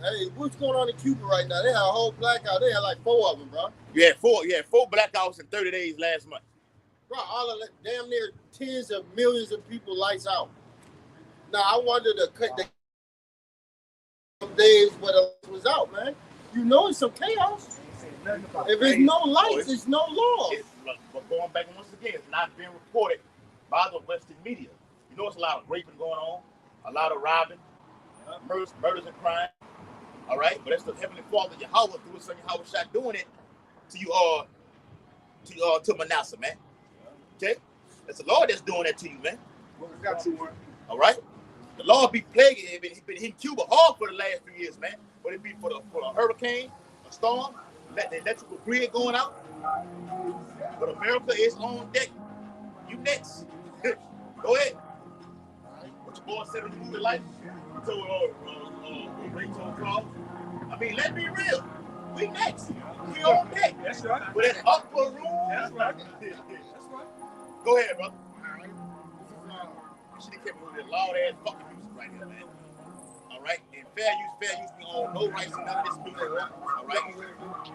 Hey, what's going on in Cuba right now? They had a whole blackout. They had like 4 of them, bro. You had 4 blackouts in 30 days last month. Bro, all of that, damn near tens of millions of people lights out. Now I wanted to cut the days where the lights was out, man. You know it's some chaos. If there's no lights, there's no law. But going back once again, it's not being reported by the Western media. You know, it's a lot of raping going on, a lot of robbing, murders and crime. All right, but that's the Heavenly Father Yahweh through His Son Yahweh Shah doing it to you to Manasseh, man. Okay, that's the Lord that's doing that to you, man. Got you one. All right, the Lord be plaguing. He's been hitting Cuba hard for the last few years, man. Whether it be for a hurricane, a storm, the electrical grid going out. But America is on deck. You next. Go ahead. What your boy said in the movie Life. So, Ray told Carl. I mean, let's be real. We next. We on deck. That's right. But it's up for room. That's right. That's right. Go ahead, brother. You should have kept with that loud ass fucking music right here, man. All right? And fair use, we own no rights to none of this music. All right?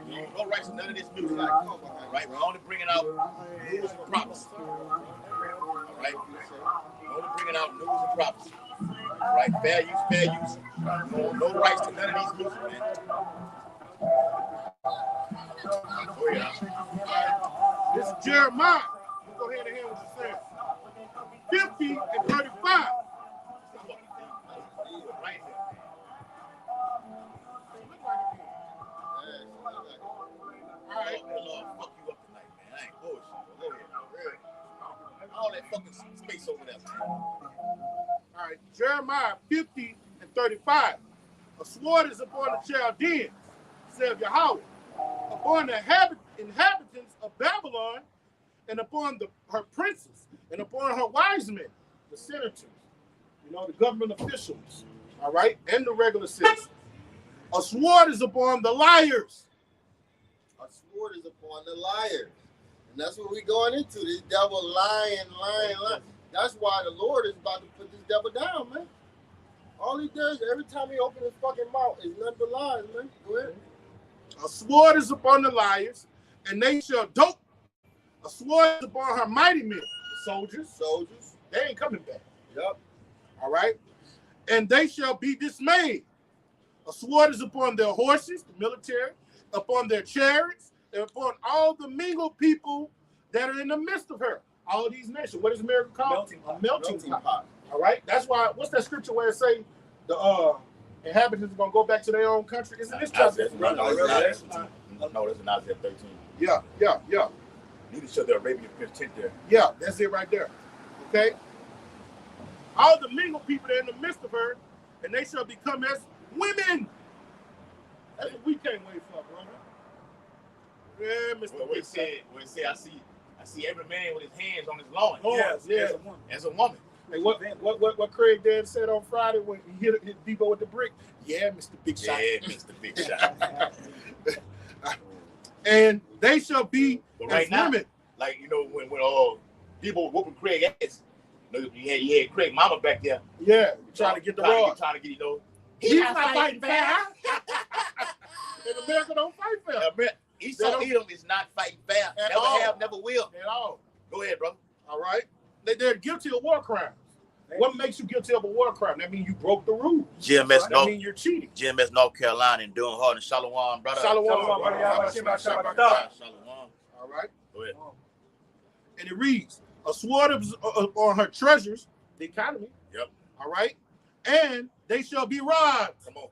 We own no rights to none of this music. All right? We're only bringing out news and prophecy. All right? We're only bringing out news and prophecy. All right? Fair use. We own no rights to none of these music, man. Go ahead. This is Jeremiah. We'll go ahead and hear what you said. 50 and 35. Right here. All right, Lord, fuck you up tonight, man. I ain't bullshit. Go ahead. All that fucking space over there, man. All right, Jeremiah 50 and 35. A sword is upon the Chaldeans, saith Yahweh, upon the inhabitants of Babylon, and upon her princes, and upon her wise men, the senators, the government officials, all right, and the regular citizens. A sword is upon the liars. A sword is upon the liars. And that's what we're going into. This devil lying. That's why the Lord is about to put this devil down, man. All he does, every time he opens his fucking mouth, is nothing but lies, man. Go ahead. A sword is upon the liars, and they shall dope. A sword is upon her mighty men, the soldiers. They ain't coming back. Yep. All right. And they shall be dismayed. A sword is upon their horses, the military, upon their chariots, and upon all the mingled people that are in the midst of her. All these nations. What is America called? A melting pot. All right. That's why. What's that scripture where it say the inhabitants are gonna go back to their own country? Isn't this chapter? No, that's in Isaiah 13. Yeah. Neither shall the Arabian prince tent there. Yeah, that's it right there. Okay. All the mingled people that are in the midst of her, and they shall become as women. That's what we can't wait for, brother. Yeah, Mr. Where it say, I see every man with his hands on his loins. Oh, yeah. As a woman. Hey, what Craig Dad said on Friday when he hit Debo with the brick? Yeah, Mr. Big Shot. Yeah, Mr. Big Shot. And they shall be right as now, women. Like, when Debo was whooping Craig ass, you had Craig mama back there. Yeah, trying to get the rod. Trying to get, He's not fighting fair. And America don't fight fair. Esau Edom is not fighting fair. Never have, never will. At all. Go ahead, brother. All right. They're guilty of war crimes. What makes you guilty of a war crime? That means you broke the rules. GMS right? That means you're cheating. GMS North Carolina and doing hard and Shalom, brother. Shalom. All right. Go ahead. And it reads, a sword on her treasures, the economy. Yep. All right. And they shall be rods. Come on.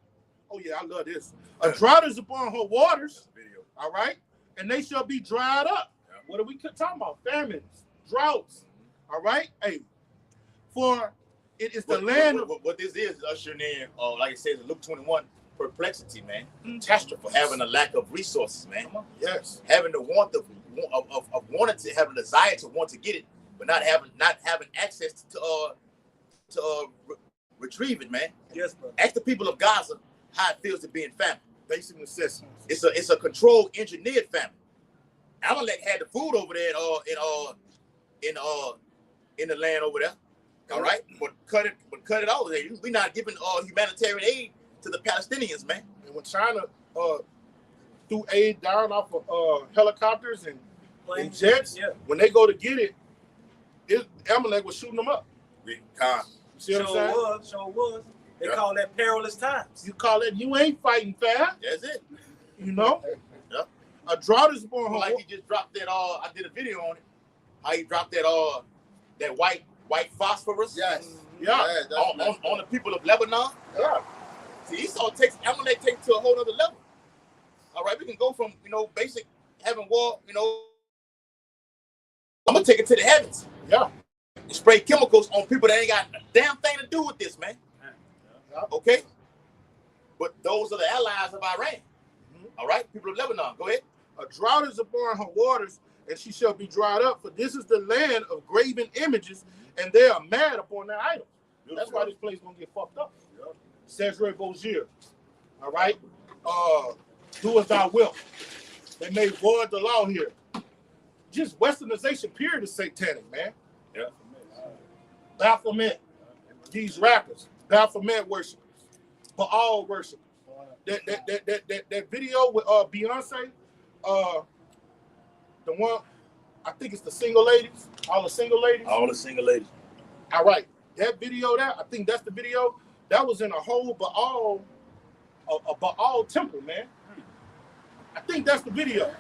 Oh, yeah, I love this. A drought is upon her waters. All right. And they shall be dried up. Yep. What are we talking about? Famines, droughts. All right. Hey, for it is the land. What this is ushering in, like it says in Luke 21, perplexity, man. Catastrophe, having a lack of resources, man. Yes. Having the want of wanting to have a desire to want to get it, but not having access to retrieve it, man. Yes, bro. Ask the people of Gaza how it feels to be in famine. Basic necessities. It's a controlled, engineered famine. Amalek had the food over there in the land over there. All right, but cut it off. We're not giving humanitarian aid to the Palestinians, man. And when China threw aid down off of helicopters and jets, when they go to get it, Amalek was shooting them up. You see what I'm saying? Sure was. They call that perilous times. You call it, you ain't fighting fair. That's it. You know? Yep. A drought is born. Like he just dropped that. I did a video on it. How he dropped that white phosphorus. Yes. Yeah. On the people of Lebanon. Yeah. See, Esau Amalek takes to a whole other level. All right, we can go from basic having war. I'm gonna take it to the heavens. Yeah. Spray chemicals on people that ain't got a damn thing to do with this, man. Okay? But those are the allies of Iran. All right? People of Lebanon, go ahead. A drought is upon her waters, and she shall be dried up. For this is the land of graven images, and they are mad upon their idols. That's why this place gonna get fucked up. Cesare Bozier. All right? Do as thou wilt. They may void the law here. Just westernization period is satanic, man. Yeah. Baphomet. These rappers. Baphomet worshipers. Baal worshipers. That video with Beyonce, the one, I think it's the single ladies, all the single ladies. All the single ladies. All right, that video there, I think that's the video. That was in a whole Baal temple, man. I think that's the video.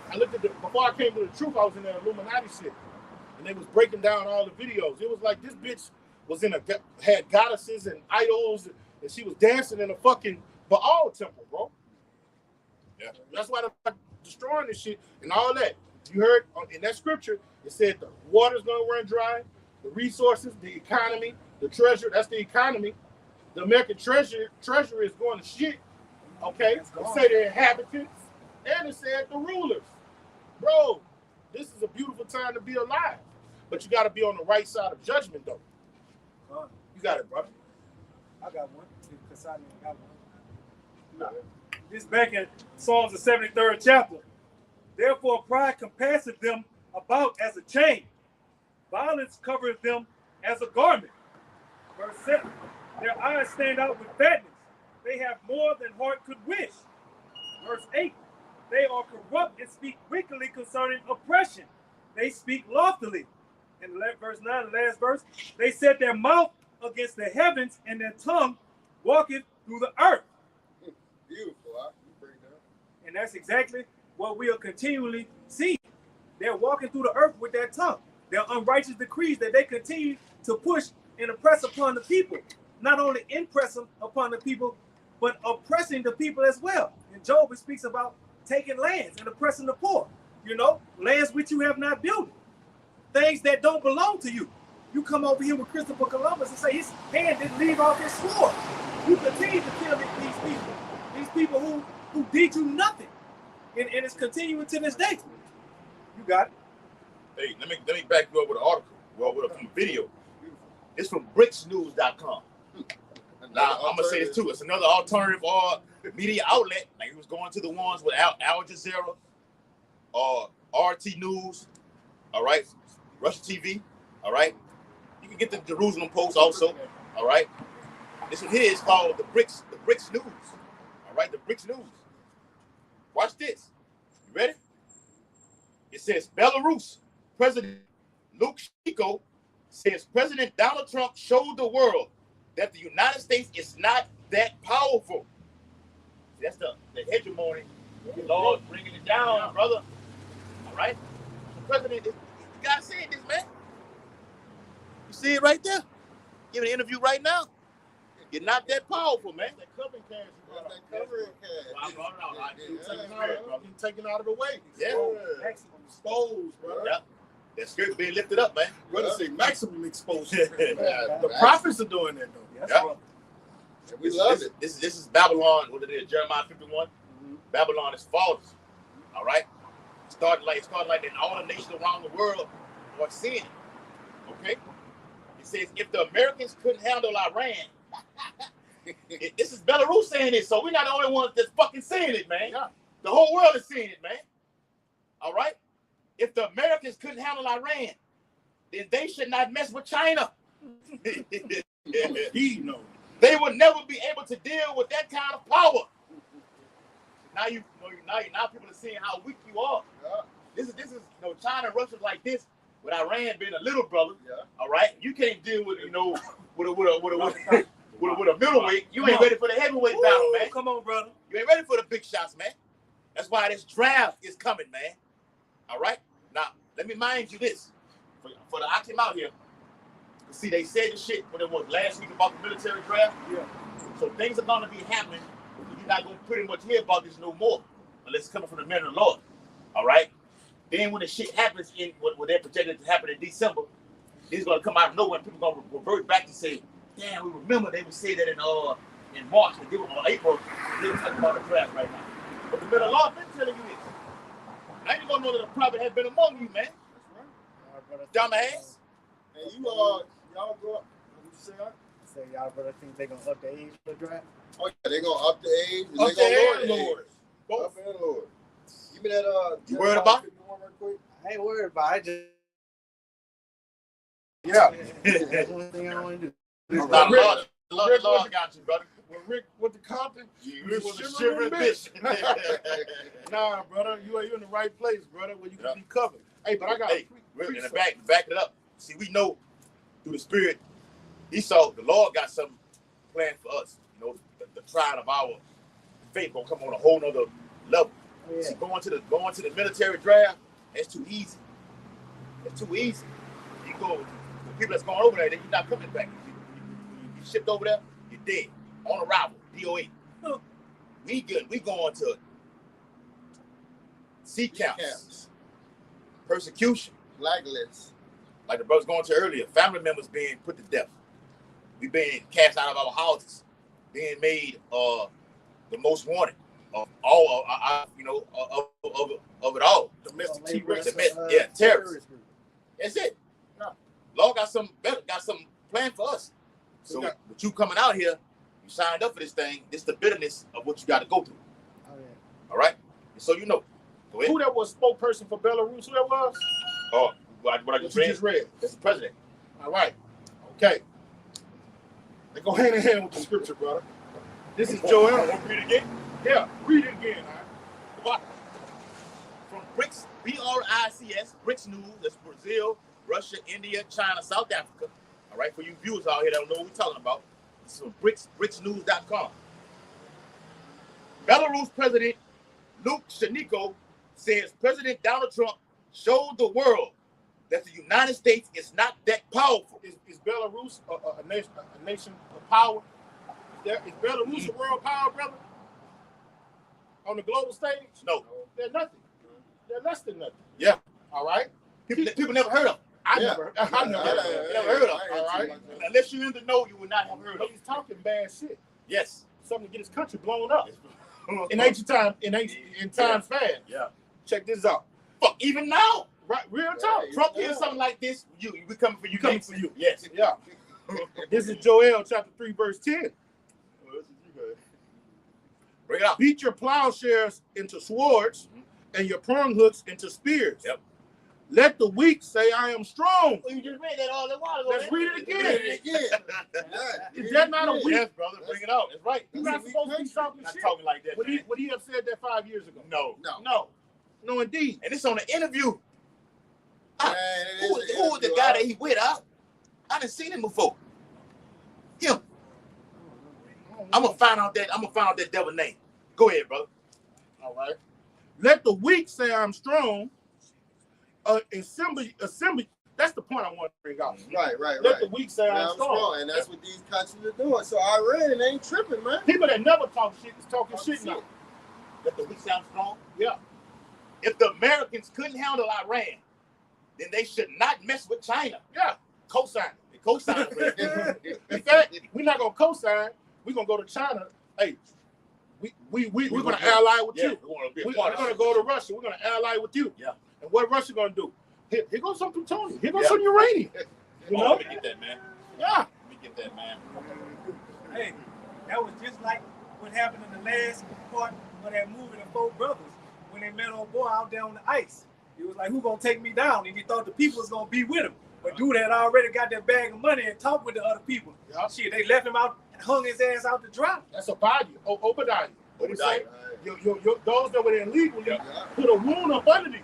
I looked at before I came to the truth, I was in the Illuminati shit, and they was breaking down all the videos. It was like this bitch was had goddesses and idols, and she was dancing in a fucking Baal temple, bro. Yeah, that's why they're destroying this shit and all that. You heard in that scripture, it said the water's gonna run dry, the resources, the economy, the treasure. That's the economy. The American treasury is going to shit. Okay, it say the inhabitants, and it said the rulers. Bro, this is a beautiful time to be alive, but you got to be on the right side of judgment, though. You got it, brother. I got one. This back in Psalms the 73rd chapter. Therefore pride compasseth them about as a chain. Violence covereth them as a garment. Verse 7. Their eyes stand out with fatness. They have more than heart could wish. Verse 8. They are corrupt and speak wickedly concerning oppression. They speak loftily. In verse 9, the last verse, they set their mouth against the heavens, and their tongue walketh through the earth. Beautiful, huh? You bring that up. And that's exactly what we are continually seeing. They're walking through the earth with their tongue. Their unrighteous decrees that they continue to push and oppress upon the people. Not only impress them upon the people, but oppressing the people as well. In Job, it speaks about taking lands and oppressing the poor. Lands which you have not built. Things that don't belong to you. You come over here with Christopher Columbus and say his hand didn't leave off his sword. You continue to kill these people who did you nothing. And it's continuing to this day. You got it. Hey, let me back you up with an article. Well, with a video. It's from bricksnews.com. Now, I'm going to say this too. It's another alternative media outlet. Like, he was going to the ones with Al Jazeera, RT News, all right, Russia TV, all right. You can get the Jerusalem Post also, all right. This one here is called the Bricks News, all right, the Bricks News. Watch this. You ready? It says Belarus President Lukashenko says President Donald Trump showed the world that the United States is not that powerful. That's the hegemony. The Lord bringing it down, brother. All right? The president, you got to say this, man. You see it right there? Giving an interview right now. You're not that powerful, man. That covering cash. That covering cash. Taken out of the way. Yeah. Maximum exposed, bro. Yeah. That skirt being lifted up, man. Brother say maximum exposure. The prophets are doing that, though. Yeah. We love it. This is Babylon. What it is? Jeremiah 51. Mm-hmm. Babylon is false. All right. It started like that. All the nations around the world are seeing it. Okay. It says if the Americans couldn't handle Iran, this is Belarus saying it. So we're not the only ones that's fucking seeing it, man. Yeah. The whole world is seeing it, man. All right. if the Americans couldn't handle Iran, then they should not mess with China. He knows. They would never be able to deal with that kind of power. Now people are seeing how weak you are. Yeah. This is China and Russia like this, with Iran being a little brother. Yeah. All right, you can't deal with with a middleweight. You ain't ready for the heavyweight battle, man. Come on, brother. You ain't ready for the big shots, man. That's why this draft is coming, man. All right. Now let me mind you this for the Akim out here. See, they said this shit when it was last week about the military draft. Yeah. So things are gonna be happening. You're not gonna pretty much hear about this no more, unless it's coming from the men of the Lord. All right. Then when the shit happens in what they're projected to happen in December, this is gonna come out of nowhere, and people gonna revert back and say, "Damn, we remember they would say that in March, and give them April. They were talking about the draft right now." But the men of the Lord been telling you this. Now you gonna know that a prophet has been among you, man. Dumbass. And y'all go up. What you say? Say y'all brother think they gonna up the age for the draft? Oh yeah, they gonna up the age. And Up they there, gonna lower Lord. the age. Up and lower. Give me that. You worried about it? Real quick. I ain't worried about it. I just Yeah. that's one thing I want to do. Nah, the Lord got you, brother. When Rick with the Compton, You was was a a shivering shivering bitch. nah, brother, you in the right place, brother, where you can be covered. Hey, but I got Hey, in the back it up. See, we know through the Spirit, he saw the Lord got something planned for us. You know, the trial of our faith gonna come on a whole nother level. Oh, yeah. See, going to the military draft, that's too easy. It's too easy. You go, the people that's going over there, you're not coming back. You shipped over there, you're dead. On arrival, DOA. We good. We going to sea camps, persecution, Blacklist. like the brothers going to earlier. Family members being put to death. We being cast out of our houses, being made the most wanted of all, of it all. domestic Labor, T-Rex. Terrorists. That's it. No. Lord got something better, got something planned for us. So, Yeah. with you coming out here, you signed up for this thing. It's the bitterness of what you got to go through. Oh, yeah. All right? And so you know. Go ahead. Who that was spokesperson for Belarus? Who that was? Oh, what I What just you read? just read. That's the president. All right. Okay. They go hand in hand with the scripture, brother. This is Joel. Want to read it again? Yeah, read it again. All right. From BRICS, BRICS, BRICS News, that's Brazil, Russia, India, China, South Africa. All right, for you viewers out here that don't know what we're talking about, this is from BRICSnews.com. Belarus President Lukashenko says President Donald Trump showed the world that the United States is not that powerful. Is Belarus a nation of power? Is Belarus a world power, brother? On the global stage? No. They're nothing. They're less than nothing. Yeah. All right? People never heard of him. I Yeah. never Never heard of him. All right. Unless you're in the know, you would not have heard of him. He's talking bad shit. Yes. Something to get his country blown up. In ancient time, in times past. Yeah. Check this out. Fuck, even now. Right, real talk. Yeah, Trump hears something like this, we coming for you. Coming next. for you. Yes. Yeah. This is Joel chapter 3, verse 10. Bring it up. Beat your plowshares into swords and your prong hooks into spears. Yep. Let the weak say, I am strong. Well, you just read that all the while ago. Let's read it again. Read it again. Is that not a weak? Yes, brother. Bring it out. That's right. You're not supposed to be talking Not shit. talking like that, Would man. he have said that 5 years ago? No. No, indeed. And it's on the interview. Man, Who was the guy that he with? I didn't seen him before. Him. I'm gonna find out that devil name. Go ahead, brother. All right. Let the weak say I'm strong. Assembly. That's the point I want to bring out. Right. Let the weak say I'm I'm strong. strong, and that's what these countries are doing. So Iran ain't tripping, man. People that never talk shit is talking shit now. Let the weak sound strong. Yeah. If the Americans couldn't handle Iran, then they should not mess with China. Yeah. Co-sign. They co-sign for it. In fact, we're not gonna co-sign. We're gonna go to China. Hey, we're gonna ally with you. We want to be a We're part of gonna it. go to Russia. We're gonna ally with you. Yeah. And what Russia gonna do? Here goes some plutonium. Here goes some uranium. You know? Let me get that, man. Yeah. Let me get that, man. Hey, that was just like what happened in the last part of that movie, The Four Brothers, when they met old boy out there on the ice. He was like, who gonna take me down? And he thought the people was gonna be with him. But dude had already got that bag of money and talked with the other people. Yeah. Shit, they left him out and hung his ass out to dry. That's a body. Obadiah. What he say? Those that were there illegally put a wound up under them.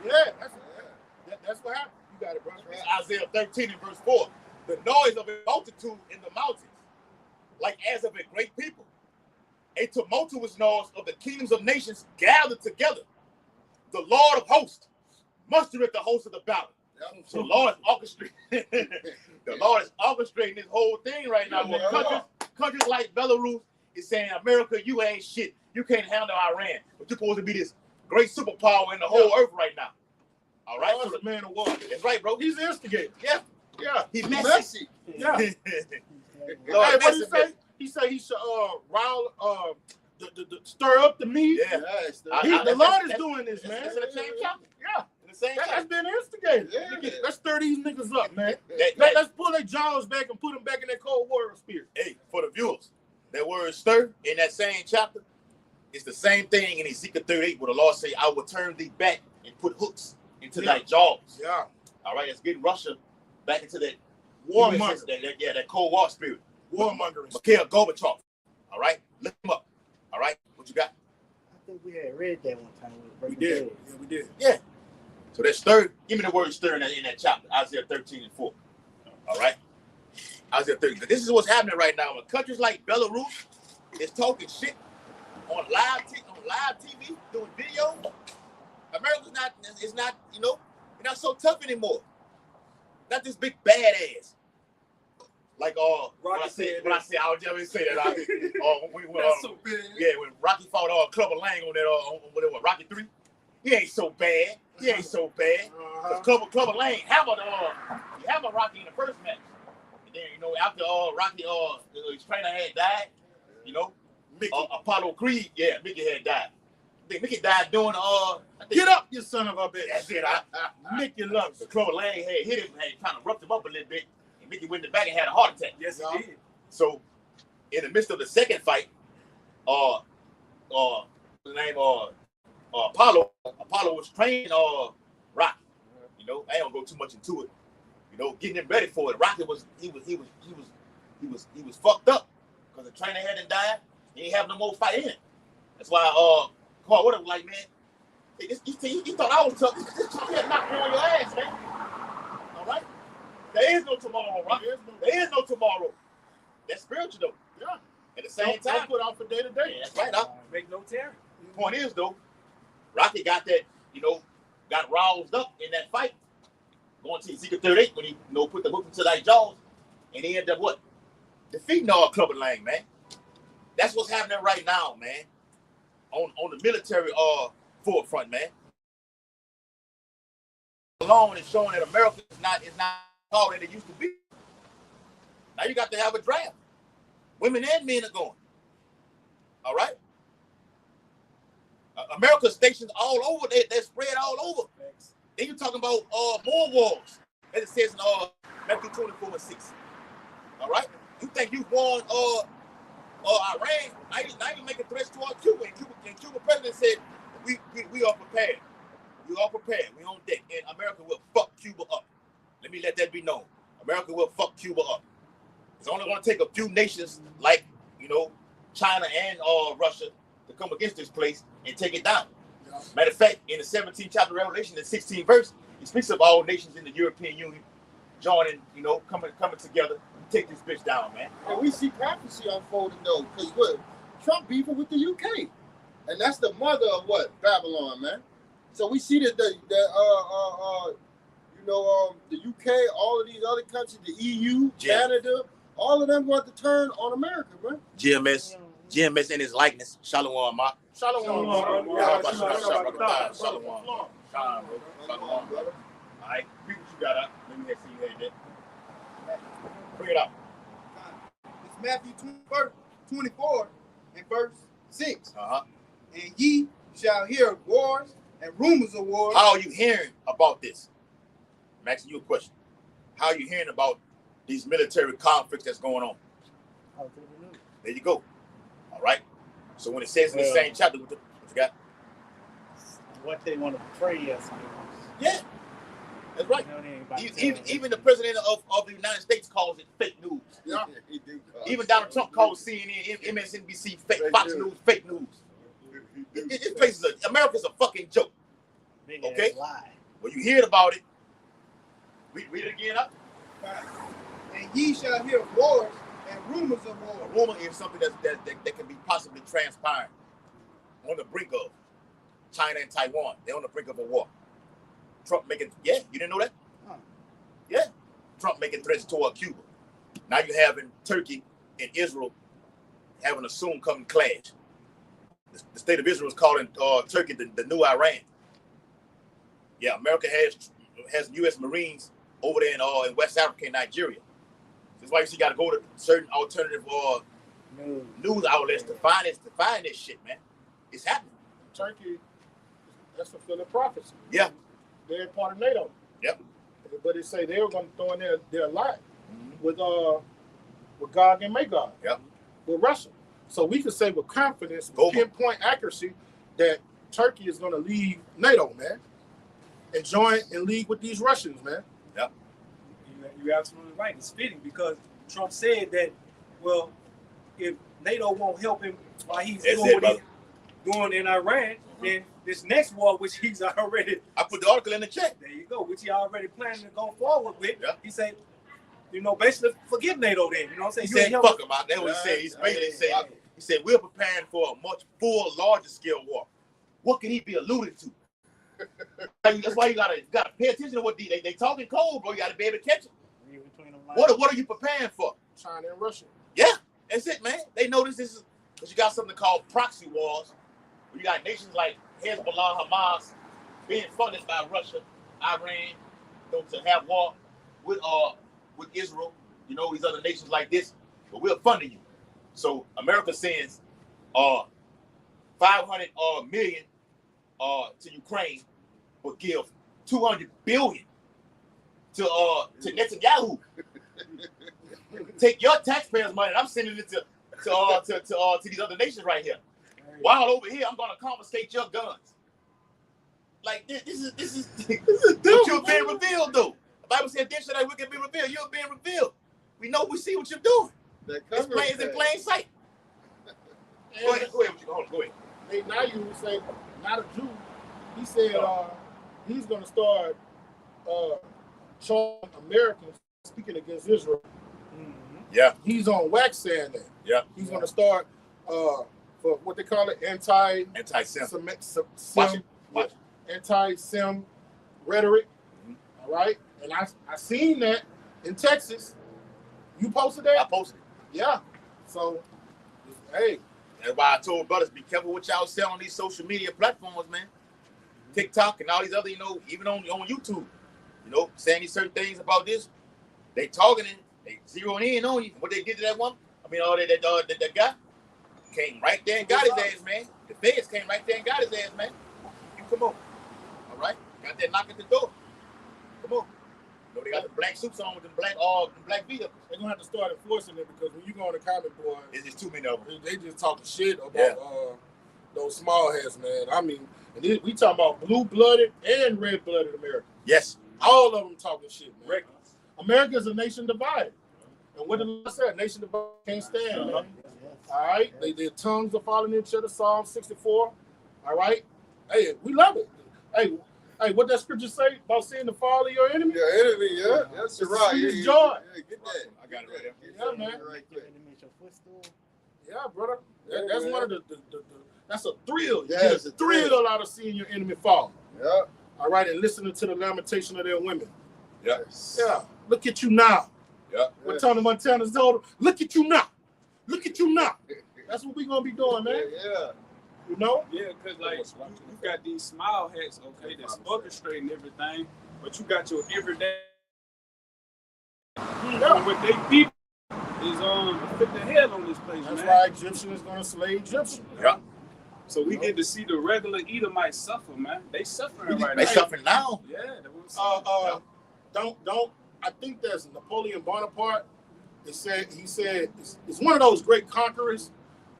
Yeah, that's what happened. You got it, bro. Isaiah 13 and verse 4. The noise of a multitude in the mountains, like as of a great people. A tumultuous noise of the kingdoms of nations gathered together. The Lord of hosts mustereth the host of the battle. So the Lord is orchestrating. The Lord is orchestrating this whole thing right now. Countries like Belarus is saying, America, you ain't shit. You can't handle Iran. But you're supposed to be this great superpower in the whole earth right now. All right? So the man of war. That's right, bro. He's the instigator. Yeah. Yeah. He's messy. Yeah. Lord, Hey, what did he say? He said he should stir up the meat. Yeah. The Lord is doing this, man. That's in the same chapter. Yeah. In the same That's chapter. been instigated. Yeah. Let's stir these niggas up, man. That- Let's pull their jaws back and put them back in that Cold War spirit. Hey, for the viewers, that word stir in that same chapter is the same thing in Ezekiel 38 where the Lord say, I will turn thee back and put hooks into thy jaws. Yeah. All right, let's get Russia back into that Warmonger. that Cold War spirit. Warmongering. Mikhail Gorbachev. All right, look him up. All right, what you got? I think we had read that one time. We did. Yeah, we did. Yeah. So that stir, give me the word stir in that chapter, Isaiah 13 and 4. All right? Isaiah 13. This is what's happening right now. When countries like Belarus is talking shit on live TV, doing video, America's not, you're not so tough anymore. Not this big badass. Like when I say I would never say that. That's so big. Yeah, when Rocky fought Clubber Lang on that whatever Rocky 3, he ain't so bad. He ain't so bad. Cause Clubber Lang hammered Rocky in the first match. And then after Rocky his trainer had died, Apollo Creed, Mickey had died. I think Mickey died doing Get up, you son of a bitch. That's it. Mickey loves it. Clubber Lang had hit him, had kind of roughed him up a little bit. Mickey went in the back and had a heart attack. Yes, he did. So, in the midst of the second fight, his name Apollo was training Rocky. I ain't gonna go too much into it. Getting him ready for it. Rocky was fucked up because the trainer hadn't died. He ain't have no more fight in it. That's why Carl Wood was like, man, he thought I was tough. This had knocked me on your ass, man. All right. There is no tomorrow, right? There is no tomorrow. That's spiritual, though. Yeah. At the same time, put out for day to day. Yeah, that's right. Make no terror. The point is, though, Rocky got that, got roused up in that fight, going to Ezekiel 38 when he, put the hook into that jaws, and he ended up what? Defeating Clubber Lang, man. That's what's happening right now, man. On the military forefront, man. Alone is showing that America is not all that it used to be. Now you got to have a draft. Women and men are going. All right? America stations all over. They're spread all over. Then you're talking about more wars. As it says in Matthew 24 and 6. All right? You think you won Iran? Now you making threats toward Cuba. And Cuba president said, we are prepared. We are prepared. We on deck. And America will fuck Cuba up. Let me let that be known. America will fuck Cuba up. It's only going to take a few nations like, China and Russia to come against this place and take it down. Yeah. Matter of fact, in the 17th chapter of Revelation, the 16th verse, it speaks of all nations in the European Union joining, coming together to take this bitch down, man. And we see prophecy unfolding, though, because what? Trump beefing with the UK. And that's the mother of what? Babylon, man. So we see that the UK, all of these other countries, the EU, Canada, all of them want to turn on America, man. GMS in his likeness. Shalom, ma. Shalom. Shalom. All right, read what you got up. Let me see you had that. Bring it up. It's Matthew 24 and verse 6. Uh-huh. And ye shall hear of wars and rumors of wars. How are you hearing about this? I'm asking you a question. How are you hearing about these military conflicts that's going on? There you go. All right. So when it says in the same chapter, what you got? what they want to portray as. Yeah, that's right. You know, they ain't about to Even the president of the United States calls it fake news. Yeah, he do. Even Donald Trump calls CNN, MSNBC, Fox News, fake news. This place is America's a fucking joke. big okay. ass lie. When you hear about it, read it again up. And ye shall hear wars and rumors of war. A rumor is something that can be possibly transpiring on the brink of China and Taiwan. They're on the brink of a war. Trump making, you didn't know that? Huh. Yeah. Trump making threats toward Cuba. Now you having Turkey and Israel having a soon coming clash. The state of Israel is calling Turkey the new Iran. Yeah, America has U.S. Marines over there in West Africa and Nigeria. That's why you got to go to certain alternative news outlets to find this shit, man. It's happening. Turkey, that's fulfilling prophecy. Yeah. They're part of NATO. Yep. But they say they were going to throw in their lot with Gog and Magog. Yep. With Russia. So we can say with confidence, with pinpoint accuracy, that Turkey is going to leave NATO, man, and join and league with these Russians, man. Yep. You're absolutely right. It's fitting because Trump said that, well, if NATO won't help him while he's doing what he's doing in Iran, then this next war, which he's already... I put the article in the chat. There you go, which he already planning to go forward with. Yep. He said, basically forget NATO then. You know what I'm saying? He said, fuck him out. That's what he said. He's basically he said, we're preparing for a much larger scale war. What can he be alluding to? That's why you gotta pay attention to what they talking cold, bro. You gotta be able to catch it. What are you preparing for? China and Russia. Yeah, that's it, man. They know this is because you got something called proxy wars. Where you got nations like Hezbollah, Hamas being funded by Russia, Iran, to have war with Israel. These other nations like this, but we're funding you. So America sends 500 million to Ukraine, but give 200 billion to Netanyahu. Take your taxpayers' money, and I'm sending it to these other nations right here. While over here, I'm gonna confiscate your guns. Like this is what you're being revealed, though. The Bible said, "Then shall thy wicked be revealed." You're being revealed. We see what you're doing. It's in plain sight. Go ahead. Go ahead. Hey, now you say not a Jew. He said he's gonna start showing Americans speaking against Israel. Yeah. He's on wax saying that. Yeah. He's gonna start for what they call it, anti-Sem rhetoric. All right. And I seen that in Texas. You posted that? I posted it. Yeah. So hey. That's why I told brothers, be careful what y'all say on these social media platforms, man. TikTok and all these other, even on YouTube, saying these certain things about this. They talking and they zeroing in on you. What they did to that one? That guy came right there and got his ass, man. The feds came right there and got his ass, man. You come on. All right? Got that knock at the door. Come on. They got the black suits on with the black vehicles. They're gonna have to start enforcing it because when you go on the comment board, it's just too many of them. They just talking shit about those small heads, man. I mean, and we talking about blue-blooded and red-blooded America. Yes. All of them talking shit, man. America is a nation divided. And what the Lord said, nation divided can't stand, man. All right? Their tongues are following each other, Psalm 64. All right? Hey, we love it. Hey, what that scripture say about seeing the fall of your enemy? Your enemy, yeah. That's right. It's joy. Yeah, get that. I got it right there. Yeah, man. Yeah, brother. That's one of the that's a thrill. Yeah, it's a thrill out of seeing your enemy fall. Yeah. All right, and listening to the lamentation of their women. Yeah. Yeah. Look at you now. Yeah. What Tony Montana told him, look at you now. Look at you now. That's what we're gonna be doing, man. Yeah. Yeah, because you got these smile hats, okay, that's orchestrating everything, but you got your everyday. Yeah. What they people is put the hell on this place, That's man. why Egyptian is gonna slay Egyptian. Yeah. So we get to see the regular Edomites suffer, man. They suffering right now. They suffering now. Yeah. Don't. I think that's Napoleon Bonaparte. He said it's one of those great conquerors.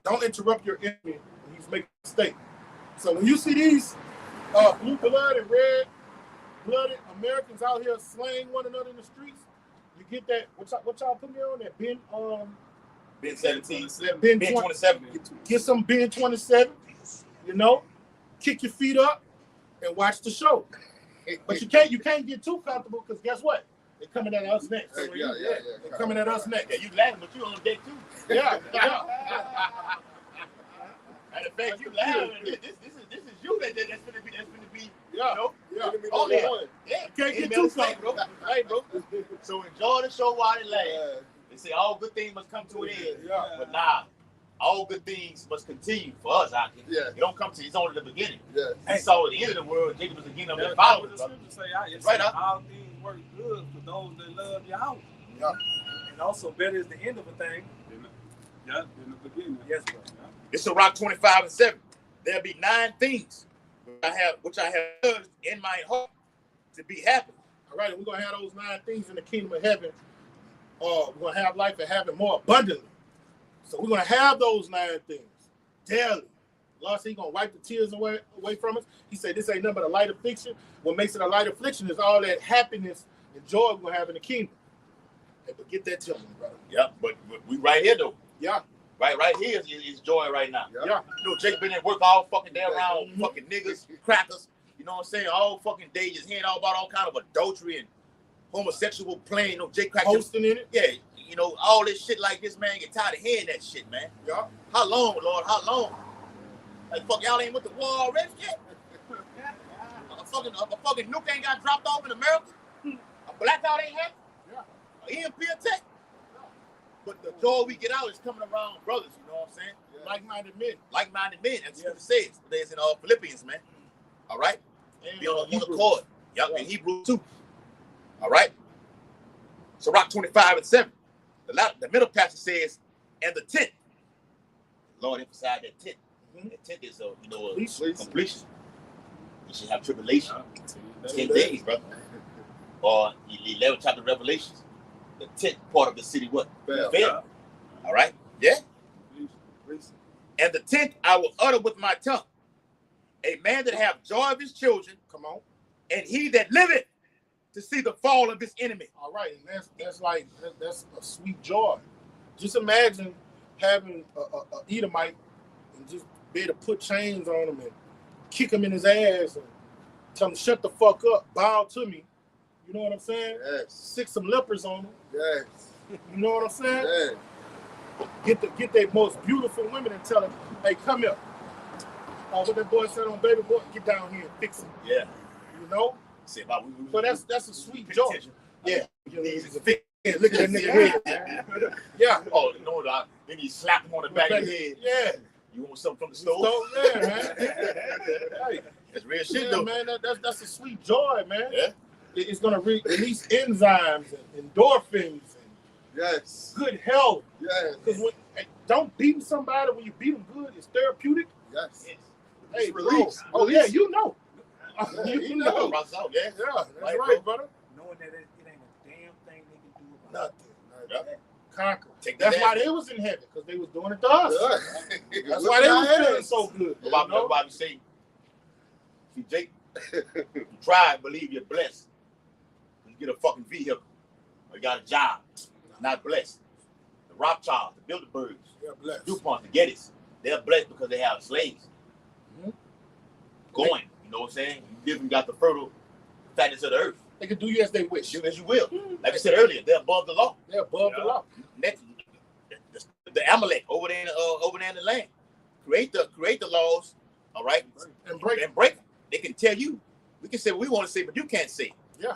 Don't interrupt your enemy when he's making a mistake. So when you see these blue blood and red blooded Americans out here slaying one another in the streets. You get that? What y'all put me on that Ben 17, Ben 27. Get some Ben 27. You know, kick your feet up and watch the show. But you can't get too comfortable because guess what? They're coming at us next. Yeah. They're coming at us next. Yeah, you laughing, but you on deck too. Yeah. And the fact you laughing, this is you that's gonna be. Yeah. You know? Yeah. Oh yeah. Yeah. You can't get Amen. too comfortable. Hey, bro. So enjoy the show while it lasts. They say all good things must come to an end. Yeah. But nah, all good things must continue for us out here. Yeah. It don't come to it's only the beginning. Yeah. He saw at the end of the world, Jacob was the beginning of the followers. The scripture say, Right, right, huh? all things work good for those that love Yahweh. Yeah. And also, better is the end of a thing. Yeah, in the beginning. Yes, bro. It's a Rock 25 and 7. There'll be 9 things which I have done in my heart to be happy. All right, we're gonna have those 9 things in the kingdom of heaven. We're gonna have life and have it more abundantly. So we're gonna have those 9 things daily. Lord said He's gonna wipe the tears away from us. He said this ain't nothing but a light affliction. What makes it a light affliction is all that happiness and joy we're gonna have in the kingdom. Hey, but get that to me, brother. Yeah, but we right here though. Yeah. Right here is joy right now. Yeah. You know, Jake been at work all fucking day around fucking niggas, crackers. You know what I'm saying? All fucking day just hearing all about all kind of adultery and homosexual playing. You know, Jake Crack Hosting in it. Yeah, you know, all this shit like this, man. Get tired of hearing that shit, man. Yeah. How long, Lord? How long? Like, fuck, y'all ain't with the war already yet? A fucking nuke ain't got dropped off in America? A blackout ain't happened? Yeah. An EMP attack? But the joy we get out is coming around brothers, you know what I'm saying? Yeah. Like-minded men. Like-minded men, that's what it says. There's in Philippians, man. All right? And Be on one accord. Yep, in Hebrews 2. All right? So Rock 25 and 7. The middle passage says, and the tent. Lord emphasized that tent. That tent is a completion. You should have tribulation. 10 days, brother. Or 11 chapter Revelations. The 10th part of the city, what? Fell. All right? Yeah? And the 10th I will utter with my tongue. A man that have joy of his children. Come on. And he that liveth to see the fall of his enemy. All right, and that's a sweet joy. Just imagine having a Edomite and just be able to put chains on him and kick him in his ass and tell him shut the fuck up, bow to me. You know what I'm saying? Yes. Sick some lepers on him. Yes. You know what I'm saying? Yes. Get their most beautiful women and tell them, hey, come here. What that boy said on Baby Boy, get down here and fix it. Yeah. You know? See, about So that's a sweet joy. Yeah. He's a Look at that nigga head. Yeah. Oh, you know that. Then you slap him on the back of the head. Yeah. You want something from the stove? Yeah, man. Hey, that's real shit, yeah, though. man. That's a sweet joy, man. Yeah. It's gonna release enzymes and endorphins and Yes. good health. Yes. Because don't beating somebody when you beat them good is therapeutic. Yes. Hey, Release. bro. Oh yeah, you know. You know. Yeah. Yeah, that's Right, right, brother. Knowing that it ain't a damn thing they can do about Nothing. Yeah. Conquer. Take That's that why ass. they was in heaven, because they was doing it to us. Yeah. That's why they was feeling so good. The Bible say, see, Jake, you try and believe you're blessed. You get a fucking vehicle. Or you got a job. Not blessed. The Rothschilds, the Bilderbergs, Yeah, blessed. DuPont, the Gettys, they're blessed because they have slaves. Mhm. Going, you know what I'm saying? You give them got the fertile fatness of the earth. They can do you as they wish. Do as you will. Like I said earlier, they're above the law. They're above the law. Next, the Amalek over there in the land. Create the laws, all right? And break them. They can tell you. We can say what we want to say, but you can't say. Yeah.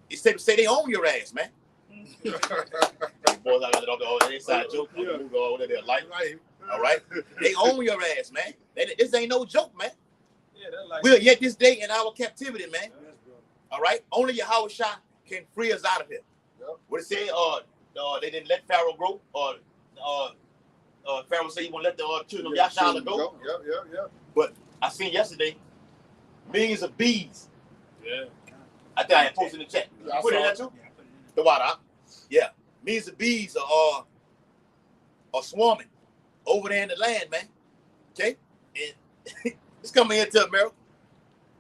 It's safe to say they own your ass, man. Boys out there on the inside joke. Yeah. Go over there, life. Right. All right? They own your ass, man. This ain't no joke, man. Yeah, that's like We're yet this day in our captivity, man. All right? Only Yahweh Shah can free us out of it. Yep. What it say? They didn't let Pharaoh grow. Pharaoh said he won't let the children of Yahshua go. Yep. But I seen yesterday millions of bees. yeah. I think I had posted in the chat. Yeah, I Put it in saw there too? The water. Yeah. Millions of bees are swarming over there in the land, man. Okay? And it's coming into America.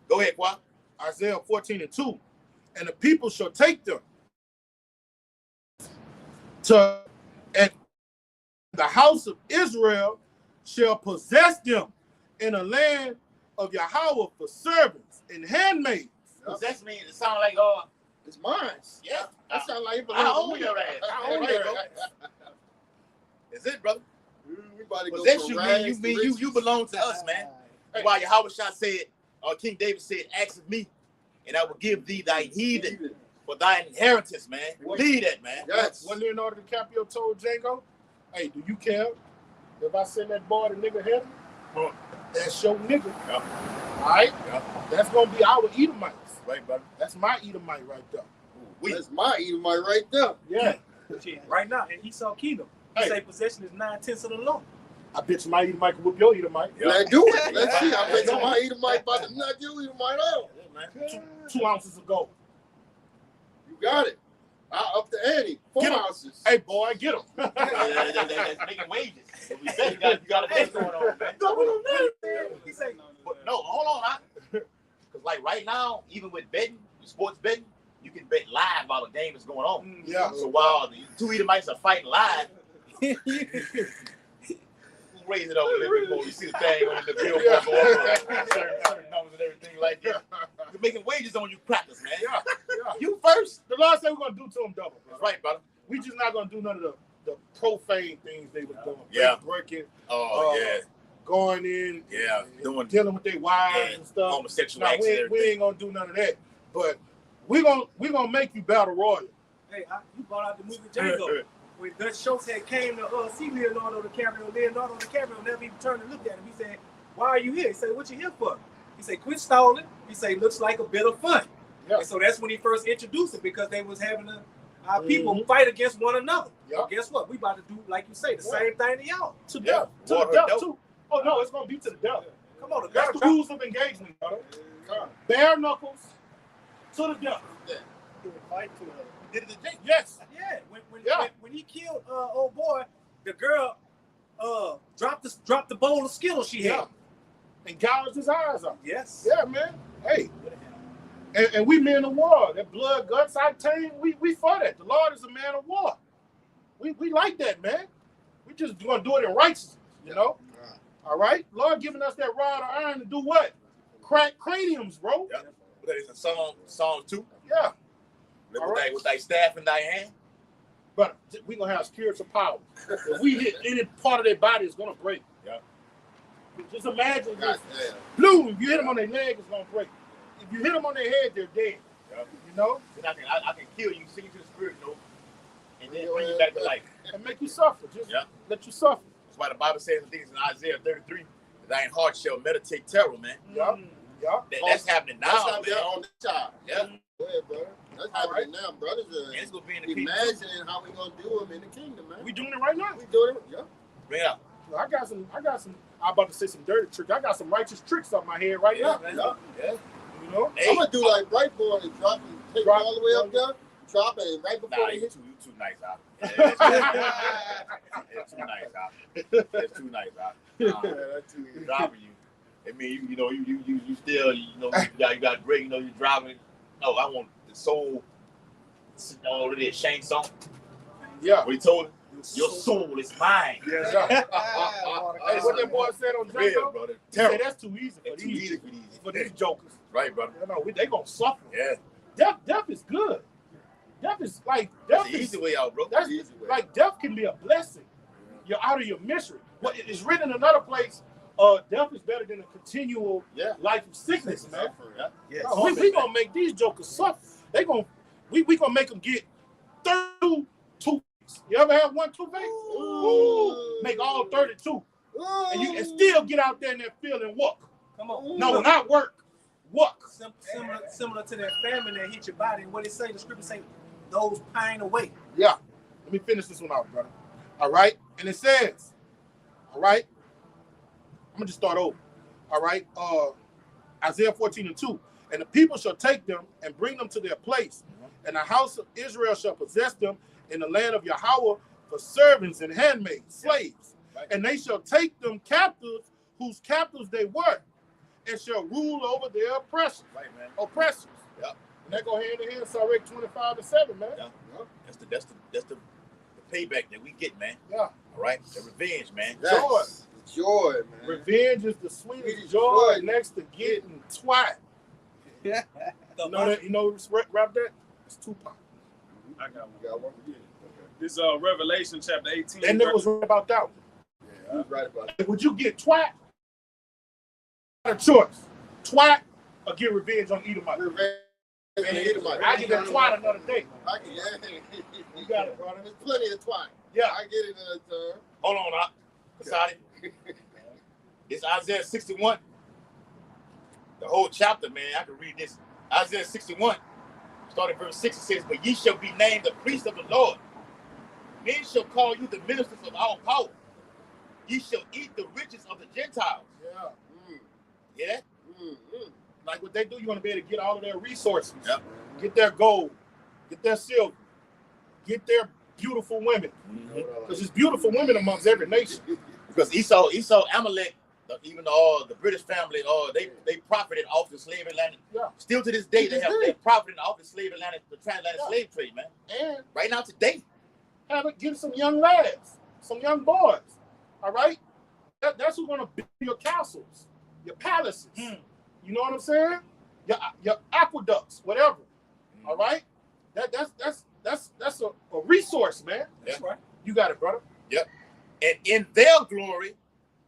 Go ahead, Qua. Isaiah 14:2. And the people shall take them to, and the house of Israel shall possess them in the land of Yahweh for servants and handmaids. Possess means it sounds like It's mine. yeah. That sounds like it I belongs to own me. your ass. I own Right, your right. ass. That's it, brother. We about to go Possess from you rags mean to you riches. belong to us, man. That's why Yahweh said, King David said, ask of me, and I will give thee thy heathen for thy inheritance, man. Believe that, man. Yes. When Leonardo DiCaprio told Django, hey, do you care if I send that boy to nigga heaven? That's your nigga. Yeah. All right? Yeah. That's going to be our Edomites. Right, brother. That's my Edomite right there. That's my Edomite right there. Yeah. Right now in Esau Kingdom, he say possession is 9/10 of the law. I bet you my Edomite can whoop your Edomite. Yeah. Let's do it. Let's see. I bet you my Edomite about to knock your Edomite out. Yeah, man. 2 ounces of gold. You got it. I up the ante. 4 Get 'em. ounces. Hey, boy, get him. That's making wages. So we bet you got a bet going on, man. He say, But no, hold on, because like right now, even with betting, sports betting, you can bet live while the game is going on. Yeah. So while the two Edomites are fighting live, raise it up a little bit more. You see the thing on the billboard go up, certain numbers and everything like that. You're making wages on you crackers, man. Yeah. You first. The Lord said we're going to do to them double. That's right, brother. We just not going to do none of the profane things they were doing. Yeah. Breaking, Oh, yeah. going in, Yeah. dealing with their wives and stuff. Homosexual Now, acts and we everything. ain't going to do none of that. But we're gonna make you battle royal. hey, you brought out the movie Django. When Dutch Schultz had came to see Leonardo DiCaprio never even turned and looked at him. He said, why are you here? He said, what you here for? He said, quit stalling. He said, looks like a bit of fun. Yeah. And so that's when he first introduced it, because they was having our people fight against one another. Yeah. Well, guess what? We about to do, like you say, the same thing to y'all. To Yeah. death. To the death, too. Oh, no, it's going to be to the death. Come on, That's the rules of engagement, brother. Bare knuckles to the death. Fight to Did it today. Yes. Yeah, Yeah. when he killed old boy, the girl dropped the bowl of Skittles she had. Yeah. And gouged his eyes out. Yes. Yeah, man. Hey. And we men of war. That blood, guts, octane, we for that. The Lord is a man of war. We like that, man. We just gonna do it in righteousness, you know? All right? Lord giving us that rod of iron to do what? Crack craniums, bro. Yeah. That is a song 2. Yeah. With thy staff in thy hand. But we gonna have spiritual power. If we hit any part of their body, it's gonna break. Yeah. Just imagine this. Goddamn. Blue, if you hit them on their leg, it's gonna break. If you hit them on their head, they're dead. Yeah. You know? Then I can kill you, sing you to the spirit, you know, and then bring you back to life. And make you suffer. Just Yeah. let you suffer. That's why the Bible says things in Isaiah 33, that thine heart shall meditate terror, man. Yeah. Yeah. That's happening now, That's man. happening on this side. Yeah. Go ahead, brother. That's happening now, brothers. And it's gonna be in the kingdom. Imagining how we gonna do them in the kingdom, man. We doing it right now. We doing it. Yeah. Bring it out. I got some. I'm about to say some dirty tricks. I got some righteous tricks up my head right now. Yeah. Yeah. You know? Hey. I'm gonna do like Bright Boy and drop and take Drop- it all the way up there. Drop it right before Nah, they you hit. too nice, Al. It's too nice, Al. It's too nice, Al. That's too easy. Driving you. I mean, you still, you got break, you're driving. No, I want the soul. What it is, Shane song. Yeah. What he told him, your soul is mine. Yes, sir. Hey, what that boy said on Real, Django? brother. He said that's too easy for It's too these easy for these. for these jokers. Right, brother. You know, they gonna suffer. Yeah. Death is good. Death is like That's death the is easy way out, bro. that's Easy way. like death can be a blessing. You're out of your misery. What it's written in another place. Death is better than a continual life of sickness, man. Yeah. Yes. We gonna make these jokers suffer. We gonna make them get 32 toothaches. You ever have one toothache? Ooh. Make all 32, and you can still get out there in that field and walk. Come on. No, not work. Walk. Similar to that famine that hit your body. And what it say, the scripture say, those pine away. Yeah. Let me finish this one out, brother. All right. And it says, all right. I'm gonna just start over. All right. Isaiah 14:2. And the people shall take them and bring them to their place. And the house of Israel shall possess them in the land of Yahweh for servants and handmaids, slaves. Right. And they shall take them captives, whose captives they were. and shall rule over their oppressors. Right, man. Oppressors. Yep. And that go hand in hand. Sorry, 25-7, man. Yeah. That's the payback that we get, man. Yeah. All right. The revenge, man. That's joy, man. Revenge is the sweetest Sweetest joy joy. next to getting twat. Yeah. You know that? You know who's rap that? It's Tupac. I got one. You got one? Yeah. This Revelation chapter 18. That nigga was right about that one. Yeah, I was right about that. Like, would you get twat? A choice. Twat or get revenge on Edomite. I get that twat another day. You got it, brother. There's plenty of twat. Yeah. I get it another time. Hold on, Kasadi. It's Isaiah 61. The whole chapter, man. I can read this. Isaiah 61, starting verse 6, it says, "But ye shall be named the priests of the Lord. Men shall call you the ministers of our power. Ye shall eat the riches of the Gentiles." Yeah. Hear that? Like what they do, you want to be able to get all of their resources. Yep. Get their gold. Get their silver. Get their beautiful women. Because there's beautiful women amongst every nation. Because Esau, Amalek, even the British family, they profited off the slave Atlantic. Yeah. Still to this day, they profited off the slave Atlantic, the transatlantic slave trade, man. And Right now, today. get some young lads, some young boys. All right? That's who's going to build your castles, your palaces. You know what I'm saying? Your aqueducts, whatever. All right? That's a resource, man. That's right. You got it, brother. Yep. And in their glory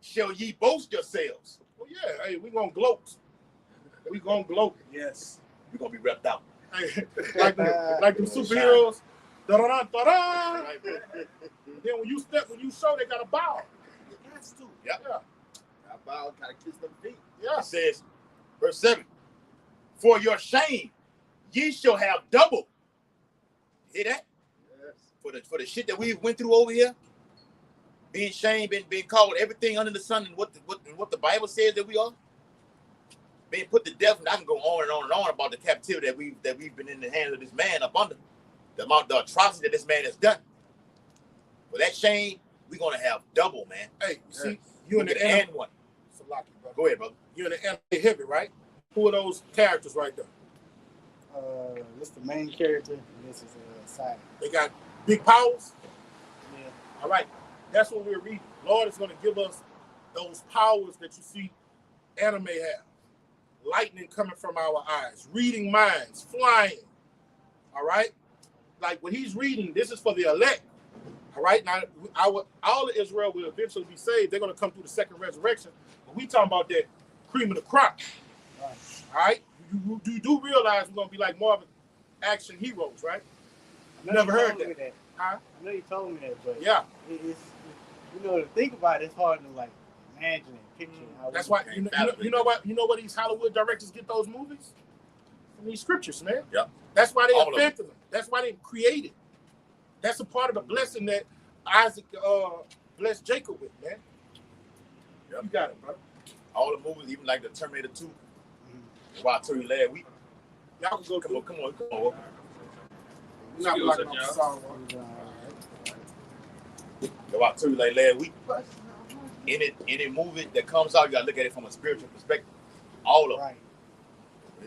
shall ye boast yourselves. Well, yeah, hey, we gonna gloat. We gonna gloat. Yes. You're gonna be repped out. Hey, like them superheroes. Da-da-da-da-da. Then when you show, they gotta bow. That's too. Yep. Yeah. I bow, gotta kiss them feet. Yeah. It says, verse 7, "For your shame ye shall have double." Hear that? Yes. For the shit that we went through over here, being shamed, being called everything under the sun, and what the Bible says that we are, being put to death. And I can go on and on and on about the captivity that we've been in the hands of this man up under, the atrocity that this man has done. For that shame, we're gonna have double, man. Hey, see, you in the and one. Salaki, brother. Go ahead, brother. You in the anime heavy, right? Who are those characters right there? This the main character. And this is a side. They got big powers. Yeah. All right. That's what we're reading. Lord is going to give us those powers that you see anime have. Lightning coming from our eyes, reading minds, flying. All right? Like when he's reading, this is for the elect. All right? Now, all of Israel will eventually be saved. They're going to come through the second resurrection. But we talking about that cream of the crop. Right. All right? You do realize we're going to be like Marvel action heroes, right? You never heard that. Huh? I know you told me that, but Yeah. it's to think about it, it's hard to like imagine and picture. That's why you know what these Hollywood directors get those movies from these scriptures, man. Yep. That's why they All of invented them. That's why they created. That's a part of the blessing that Isaac blessed Jacob with, man. Yep. You got it, bro. All the movies, even like the Terminator 2. Why I told you last week. Y'all can go. Come on. You're not blocking off the song. Why I told you like last week. Any movie that comes out, you gotta look at it from a spiritual perspective. All of them.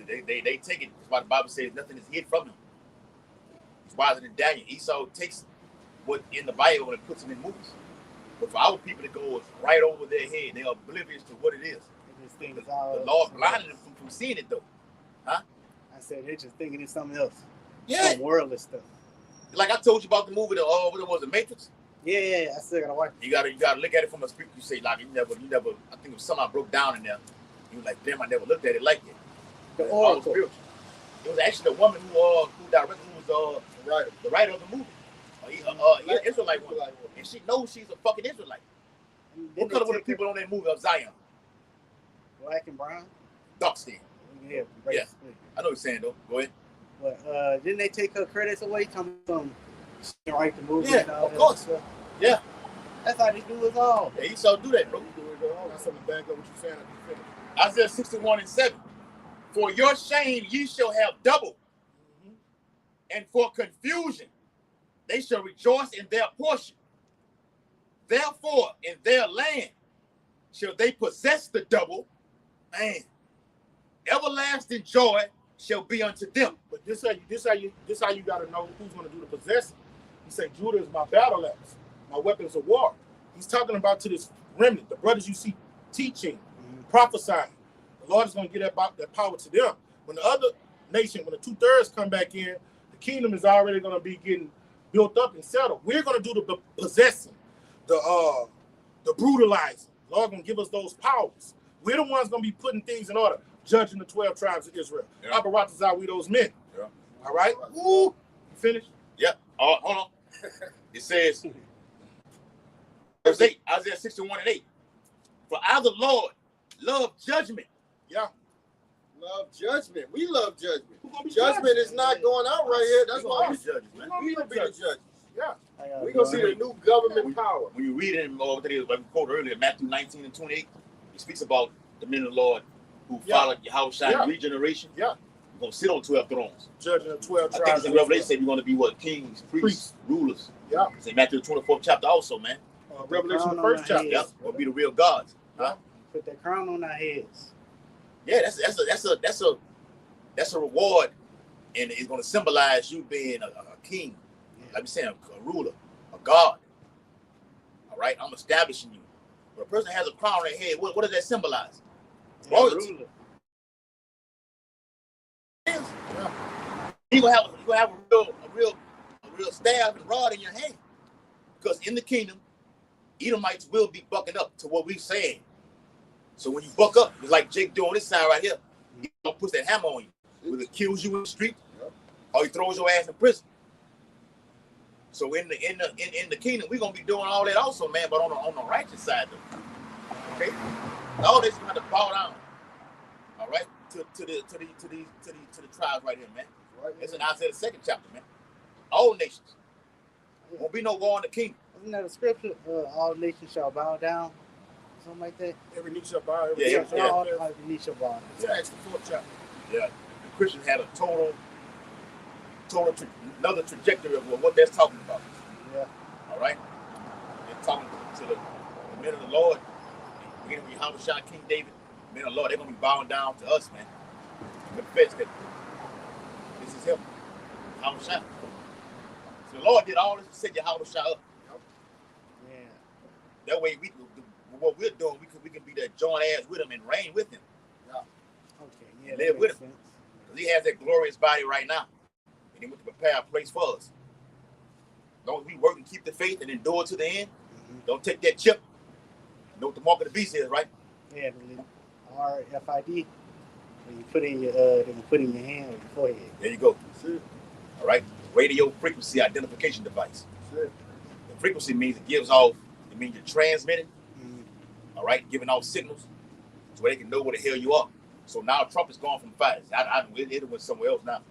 Right. They take it. That's why the Bible says nothing is hid from them. It's wiser than Daniel. Esau takes what in the Bible and puts it in movies. But for our people, it goes right over their head. They're oblivious to what it is. The Lord blinded them from seeing it, though. Huh? I said they're just thinking it's something else. Yeah. Some worldly stuff. Like I told you about the movie, what was it, Matrix? Yeah. I still gotta watch it. You gotta look at it from a spiritual. You say like you never. I think it was something I broke down in there. You were like, damn, I never looked at it like that. The Oracle. It was actually the woman who directed, who was the writer of the movie. Israelite woman, and she knows she's a fucking Israelite. What color were the people on that movie of Zion? Black and brown. Dark skin. Yeah. I know what you're saying though. Go ahead. But didn't they take her credits away? Talking some she write the movie. Yeah, and all of that course. Stuff. Yeah. That's how they do it all. Yeah, Esau do that, bro. That's something back up what you're saying. Isaiah 61:7. For your shame ye shall have double, and for confusion they shall rejoice in their portion. Therefore, in their land shall they possess the double. Man, everlasting joy shall be unto them. But this how you got to know who's going to do the possessing. He said, Judah is my battle axe, my weapons of war. He's talking about to this remnant, the brothers you see teaching, prophesying. The Lord is going to get that power to them. When the other nation, when the 2/3 come back in, the kingdom is already going to be getting built up and settled. We're going to do the possessing, the brutalizing. The Lord going to give us those powers. We're the ones going to be putting things in order, judging the 12 tribes of Israel. Yeah. We those men. Yeah. All right? Woo! You finished? Yeah. Hold on. It says, verse 8, Isaiah 61:8. For I, the Lord, love judgment. Yeah. Love judgment. We love judgment. Be Judgment is not going out right here. That's We why gonna be judges, man. we gonna be the judges. Yeah. We're gonna see the new government power. When you read it, like we quoted earlier, Matthew 19:28, he speaks about the men of the Lord who followed Yahushua regeneration. Yeah. We're going to sit on 12 thrones. Judging the 12 I tribes. think it's in Revelation say we're going to be what? Kings, priests, rulers. Yeah. It's in Matthew 24th chapter also, man. Revelation the first chapter. Yeah. We'll be the real gods. Huh? Put that crown on our heads. Yeah, that's a reward, and it's going to symbolize you being a king, like we saying, a ruler, a god. All right, I'm establishing you. When a person has a crown on their head, what does that symbolize? Royalty. You're gonna have a real staff and rod in your hand, because in the kingdom, Edomites will be bucking up to what we saying. So when you buck up, it's like Jake doing this side right here. He gonna put that hammer on you. Either kills you in the street, or he throws your ass in prison. So in the kingdom, we're gonna be doing all that also, man. But on the righteous side, though, okay, all this you have to bow down. All right, to the tribes right here, man. Right. It's in Isaiah the 2nd chapter, man. All nations. Won't be no war in the kingdom. Isn't that a scripture? All nations shall bow down. Something like that. Every knee shall bow. Every knee shall bow. Yeah, it's the 4th chapter. Yeah, the Christians had a another trajectory of what that's talking about. Yeah. All right. They're talking to the men of the Lord, beginning with Yahushua, King David, men of the Lord. They're gonna be bowing down to us, man. Confess that this is him, Yahushua. So the Lord did all this to set Yahushua up. Yeah. That way, what we're doing, we can be that joint ass with him and reign with him. Okay. Yeah. Live with him. Because he has that glorious body right now. And he went to prepare a place for us. As long as we work and keep the faith and endure to the end, don't take that chip. You know what the mark of the beast is, right? Yeah, RFID. When you put in your hand or your forehead. There you go. All right. Radio frequency identification device. The frequency means it gives off, it means you're transmitting. All right, giving off signals so they can know where the hell you are. So now Trump is going from 5. It went somewhere else now.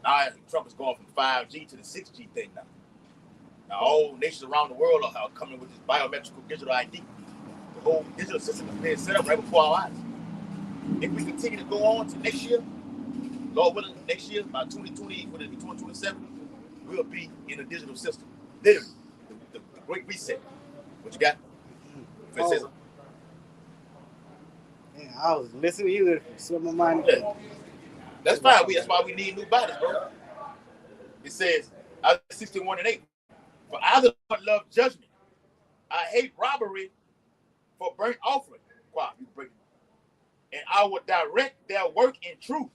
Now Trump is going from 5G to the 6G thing now. Now all nations around the world are coming with this biometrical digital ID. The whole digital system is being set up right before our eyes. If we continue to go on to next year, Lord willing, next year, by 2020, when it be 2027, we'll be in a digital system. Literally, the great reset. What you got? Yeah, I was listening to you. Some of mine. Yeah. That's fine. That's why we need new bodies, bro. It says, Isaiah 61:8. For I the Lord love judgment. I hate robbery for burnt offering. Wow, you break it. And I will direct their work in truth.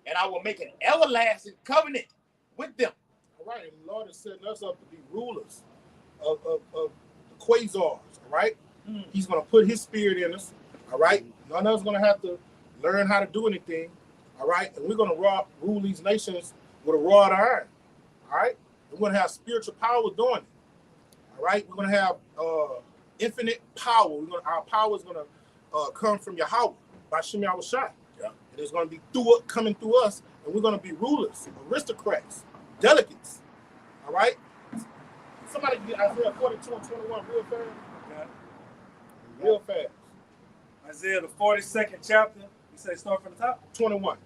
And I will make an everlasting covenant with them. All right, and the Lord is setting us up to be rulers of the quasars, all right? He's going to put his spirit in us, all right? None of us going to have to learn how to do anything, all right? And we're going to rule these nations with a rod of iron, all right? We're going to have spiritual power doing it, all right? We're going to have infinite power. Our power is going to come from Yahweh, by Shem Yahushua. Yeah. And it's going to be coming through us, and we're going to be rulers, aristocrats, delegates, all right? Somebody get Isaiah 42:21 real fast. Real fast. Isaiah the 42nd chapter. You say start from the top? 21.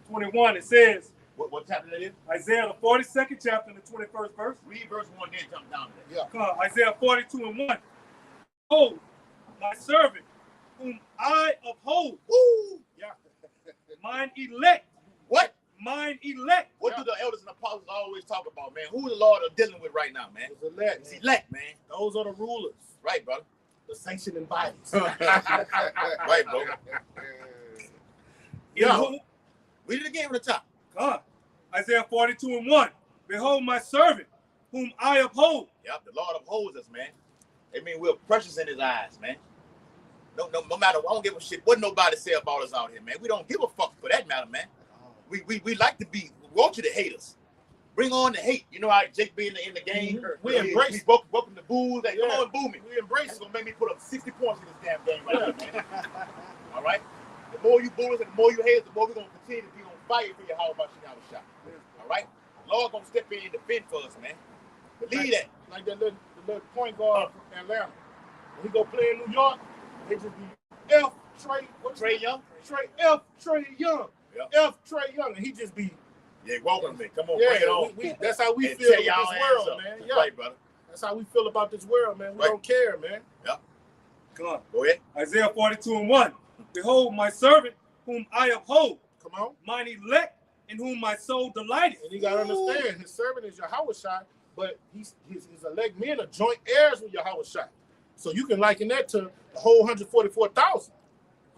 21, it says. What chapter that is? Isaiah the 42nd chapter and the 21st verse. Read verse 1, then jump down to that. Yeah. Come on, Isaiah 42:1. Oh, my servant, whom I uphold. Woo! Yeah. Mine elect. What? Mine elect. What do the elders and apostles always talk about, man? Who the Lord are dealing with right now, man? It's elect. It's elect, man. Those are the rulers. Right, brother. The sanctioning bodies. Right, bro. Yeah. Read it again from the top. God. Isaiah 42:1. Behold my servant, whom I uphold. Yep, the Lord upholds us, man. I mean, we're precious in his eyes, man. No matter what, I don't give a shit what nobody say about us out here, man. We don't give a fuck for that matter, man. We like to be, we want you to hate us. Bring on the hate. You know how Jake be in the game? We embrace we broke the booze. Like, Yeah. come on, boo me. We embrace It's gonna make me put up 60 points in this damn game right now, man. All right? The more you boo us and the more you hate us, the more we're gonna continue to be on fire for your how about you our shot. All right? Lord gonna step in and defend for us, man. Believe that. like the little point guard from Atlanta. When he go play in New York, they just be F Trey Young. Trey Young. Yep. F Trey Young. And he just be Yeah, welcome me. Come on, yeah, bring it on. that's how we And feel tear about y'all this hands world, up. man. That's Yeah. right, brother. That's how we feel about this world, man. We Right. don't care, man. Come on. Go ahead. Isaiah 42:1. Behold my servant, whom I uphold. Come on. Mine elect, in whom my soul delighteth. And you gotta understand, his servant is Yahushua, but his elect men are joint heirs with Yahushua. So you can liken that to the whole 144,000.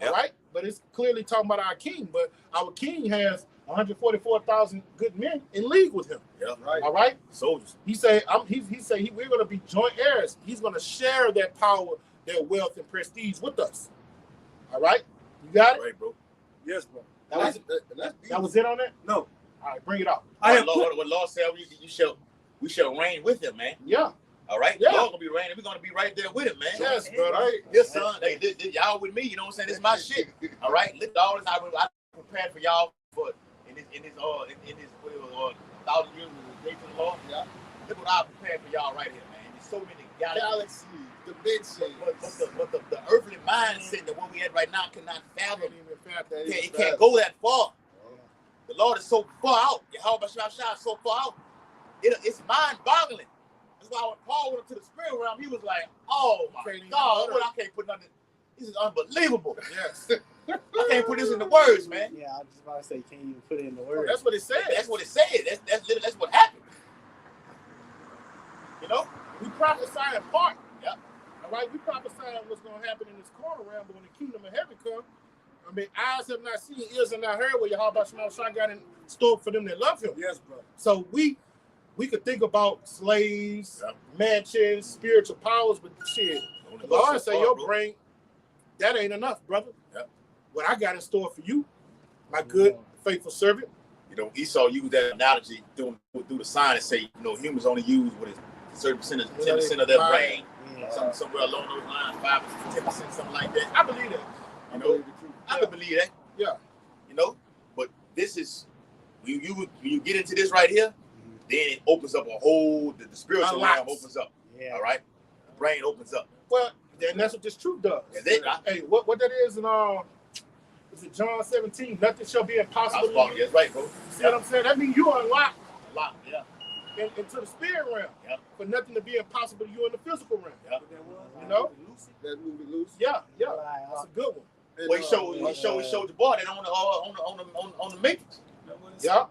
Yep. All right? But it's clearly talking about our king. But our king has 144,000 good men in league with him. Yeah, Right. All right? soldiers. He say, we're gonna be joint heirs. He's gonna share that power, that wealth and prestige with us. All right? You got it? Right, bro. Yes, bro. That was it on that? No. All right, bring it out. I have What Lord said, we shall reign with him, man. Yeah. All right? Yeah. Lord gonna be reigning. We're gonna be right there with him, man. Yes, brother. Right? Yes, son. Hey, y'all with me, you know what I'm saying? This is my shit. All right? Look at all this I prepared for y'all for in this 1,000 years of the day to the Lord. Yeah. Look what I prepared for y'all right here, man. There's so many galaxies. Galaxy, dimensions. But the earthly mindset that what we at right now cannot fathom. Can't even It can't go that far. The Lord is so far out. Yahweh Shah is so far out. It's mind-boggling. That's why when Paul went up to the spirit realm, he was like, "Oh my God, I can't put nothing. This is unbelievable. Yes. I can't put this in the words, man." Yeah, I was just about to say, can't even put it in the words. That's what it said. That's what it said. That's what happened. You know? We prophesy in part. Yeah. All right, we prophesy what's going to happen in this corner realm, but when the kingdom of heaven comes, I mean, eyes have not seen, ears have not heard what Yahweh Shah got in store for them that love him. Yes, bro. So we could think about slaves, mansions, spiritual powers, but shit, the Lord say your brain, that ain't enough, brother. Yeah. What I got in store for you, my good, faithful servant. You know, Esau used that analogy through the sign and say, you know, humans only use what is certain percentage, 10% of their brain, somewhere along those lines, 5 to 10%, something like that. I believe that. You know, I can believe that. Yeah. You know, but this is when you get into this right here, then it opens up a whole the spiritual realm opens up. Yeah. All right, the brain opens up. Well, and that's what this truth does. Hey, what that is in is it John 17? Nothing shall be impossible. Yes, right, bro. See what I'm saying? That means you unlock a lot, into the spirit realm. Yeah. For nothing to be impossible to you in the physical realm. Yeah. You know? That movie Loose. Yeah. That's a good one. Well, he showed the boy that on the Matrix. Yeah.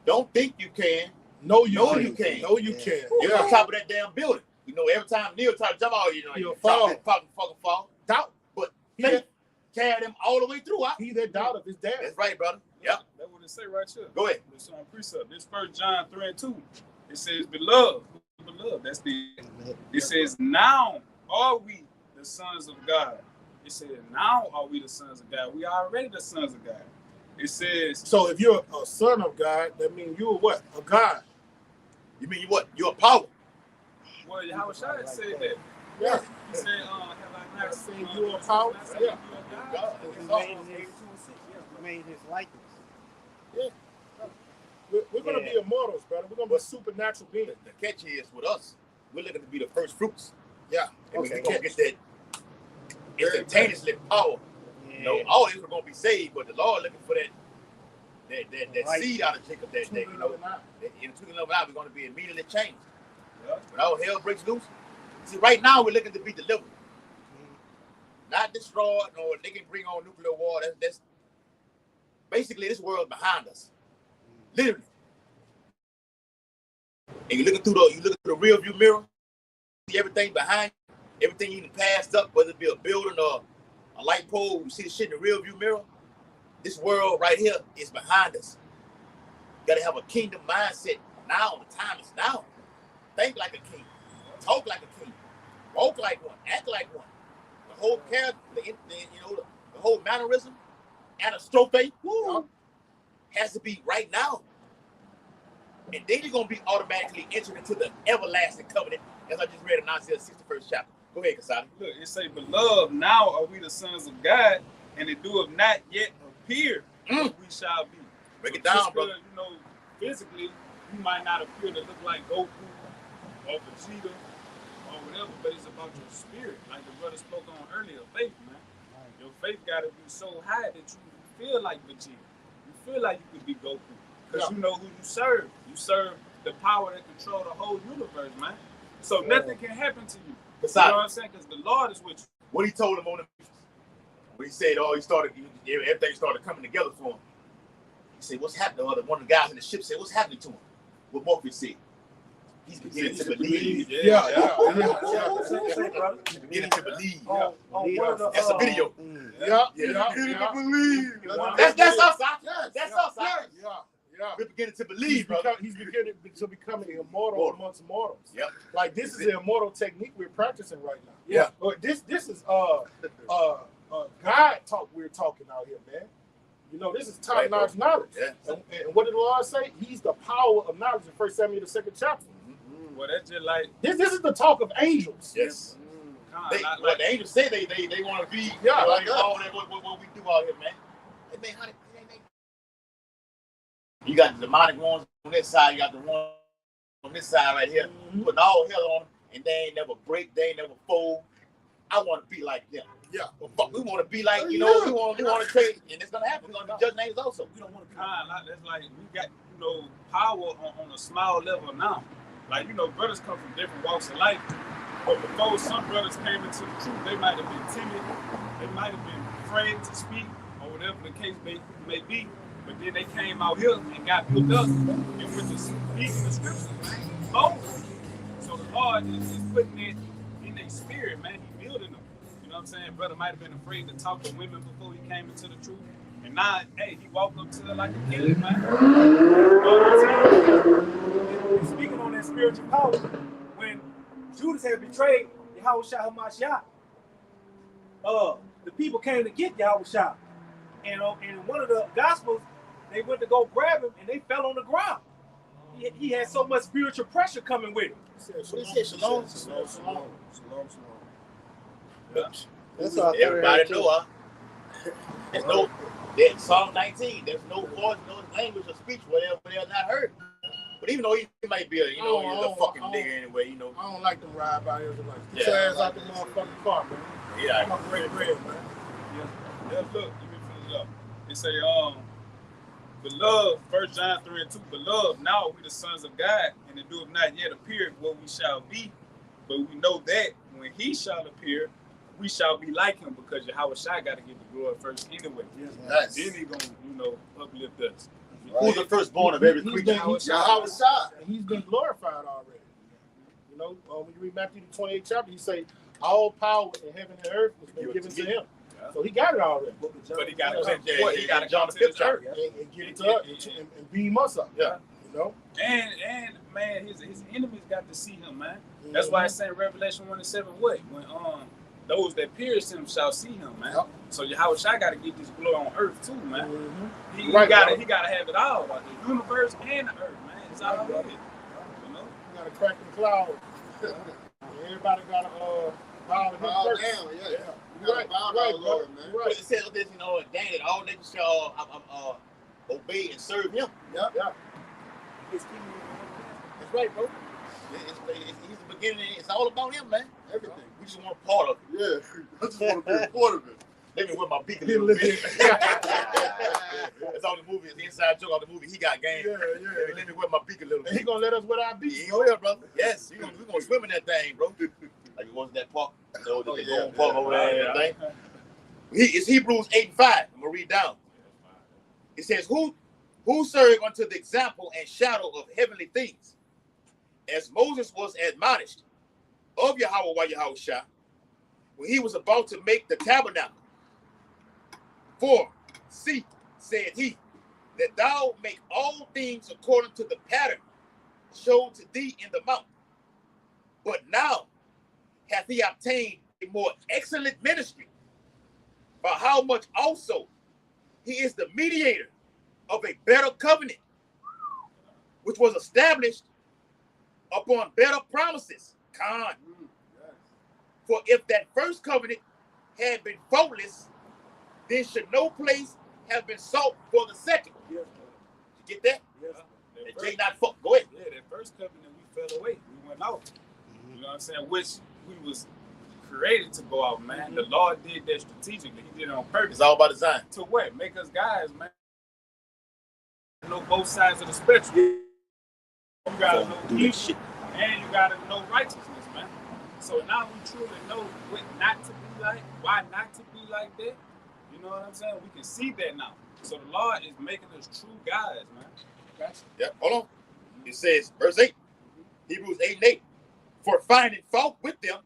Don't think you can. No, you can. No, you can. You're on top of that damn building. You know, every time Neil try to jump out, you know, He'll fall. fall. Fucking fall. Doubt. But faith carried him all the way through. He that doubt of his dad. That's right, brother. Yeah. That's what it say right here. Go ahead. It's on precept. This 1 John 3:2. It says, beloved. That's the. It says, now are we the sons of God. It says, now are we the sons of God. We are already the sons of God. It says. So if you're a son of God, that means you're what? A God. You mean what? You're a power. Well, how should I say that? Yeah. He said, have I not seen you a power? Yeah. He made his likeness. Yeah. We're going to be immortals, brother. We're going to be supernatural beings. The catch is with us, we're looking to be the first fruits. Yeah. And we can get that instantaneously power. Yeah. You know, all these are going to be saved, but the Lord looking for that seed out of Jacob that day. You know, in 2,000 hours, we're going to be immediately changed. Yeah. When all hell breaks loose. See, right now we're looking to be delivered, not destroyed, or they can bring on nuclear war. That's Basically, this world behind us, literally. And you looking through the rear view mirror, see everything behind you, everything you passed up, whether it be a building or a light pole. You see the shit in the rear view mirror. This world right here is behind us. You gotta have a kingdom mindset now. The time is now. Think like a king, talk like a king, walk like one, act like one. The whole character, the whole mannerism, and a strophe, has to be right now. And then you're gonna be automatically entered into the everlasting covenant, as I just read in Isaiah 61st chapter. Go ahead, Kasadi. Look, it say, "Beloved, now are we the sons of God, and it doeth not yet appear what we shall be." Break it down, brother. You know, physically, you might not appear to look like Goku or Vegeta or whatever, but it's about your spirit, like the brother spoke on earlier. Faith, man. Your faith got to be so high that you feel like Vegeta. You feel like you could be Goku. Because you know who you serve. You serve the power that control the whole universe, man. So nothing can happen to you. You know what I'm saying? Because the Lord is with you. What he told him on the when he said, everything started coming together for him. He said, what's happening? One of the guys in the ship said, what's happening to him? What Morpheus said. He's beginning to believe. He's beginning to believe. That's a video. Beginning to believe. That's us. That's us. We're beginning to believe, brother. He's beginning to become an immortal amongst mortals. Yep. Like this is the immortal technique we're practicing right now. Yeah. But this is God talk we're talking out here, man. You know, this is top-notch knowledge. Yeah. And what did the Lord say? He's the power of knowledge in 1 Samuel, the 2nd chapter. Well, that's just like this is the talk of angels. Yes. The angels say they want to be like all that what we do out here, man. Hey, man, you got the demonic ones on this side, you got the one on this side right here, putting all hell on them, and they ain't never break, they ain't never fold. I want to be like them. Yeah, we want to be like, we want to trade, and it's gonna happen. We're gonna be judging names also. We don't want to. That's like we got power on a small level now. Like brothers come from different walks of life, but before some brothers came into the truth, they might have been timid, they might have been afraid to speak, or whatever the case may be. But then they came out here and got built up and went to speaking the scriptures, man. Bold. So the Lord is putting it in their spirit, man. He building them. You know what I'm saying? Brother might have been afraid to talk to women before he came into the truth. And now, hey, he walked up to her like a kid, man. And speaking on that spiritual power, when Judas had betrayed Yahushua HaMashiach, the people came to get Yahushua. And in one of the Gospels, they went to go grab him, and they fell on the ground. He had so much spiritual pressure coming with him. He said, Shalom. That's all. Everybody know, there's no, Psalm 19, there's no voice, no language or speech, whatever they are not heard. But even though he might be he's a fucking nigga anyway, I don't like them ride by Israelites. Yeah. Get your ass out the motherfucking car, man. Yeah. I'm a great bread, man. Yeah, look, let me finish up. It say, beloved, 1 John 3:2, beloved, now we the sons of God, and it doeth not yet appear what we shall be, but we know that when he shall appear, we shall be like him, because Yahushua got to get the glory first anyway. Yes. Then he gonna, uplift us. Who's the firstborn of every creature? Yahushua. And he's been glorified already. When you read Matthew the 28th chapter, he say, all power in heaven and earth has been given to him. So he got it already. But he got to come to the church and get it to us and beam us up. Yeah. And man, his enemies got to see him, man. That's why I say in Revelation 1:7, what? When those that pierce him shall see him, man. Yep. So Yahushua got to get this glory on earth too, man. He got to have it all, like the universe and the earth, man. It's all of it. You got to crack the cloud. Everybody got to bow down. Yeah. Right, Lord, man. But it says this, Daniel, that all niggas shall obey and serve him. Yeah. That's right, bro. He's the beginning. It's all about him, man. Everything. We just want a part of it. Yeah, I just want to be a part of it. Let me whip my beak a little bit. That's all the movie. It's the inside joke of the movie. He got game. Yeah. Let me whip my beak a little bit. And he gonna let us wet our beaks. He will, brother. Yes, we're gonna swim in that thing, bro. Like it wasn't that park. Park over there and everything. It's Hebrews 8:5. I'm gonna read down. It says, who served unto the example and shadow of heavenly things, as Moses was admonished of Yahweh Shah, when he was about to make the tabernacle. For, see, said he, that thou make all things according to the pattern showed to thee in the mount. But now hath he obtained a more excellent ministry, by how much also he is the mediator of a better covenant, which was established upon better promises. Con. For if that first covenant had been faultless, then should no place have been sought for the second. Yes, you get that? yes. That Jay not fuck. Go ahead. Yeah, that first covenant we fell away. We went out. You know what I'm saying? Which we was created to go out, man. The Lord did that strategically. He did it on purpose. It's all about design. To what? Make us guys, man. Know both sides of the spectrum. You gotta know peace, and you gotta know righteousness, man. So now we truly know what not to be like, why not to be like that. You know what I'm saying? We can see that now. So the Lord is making us true guys, man. Okay? Yep, hold on. It says, verse 8, Hebrews 8:8. For finding fault with them,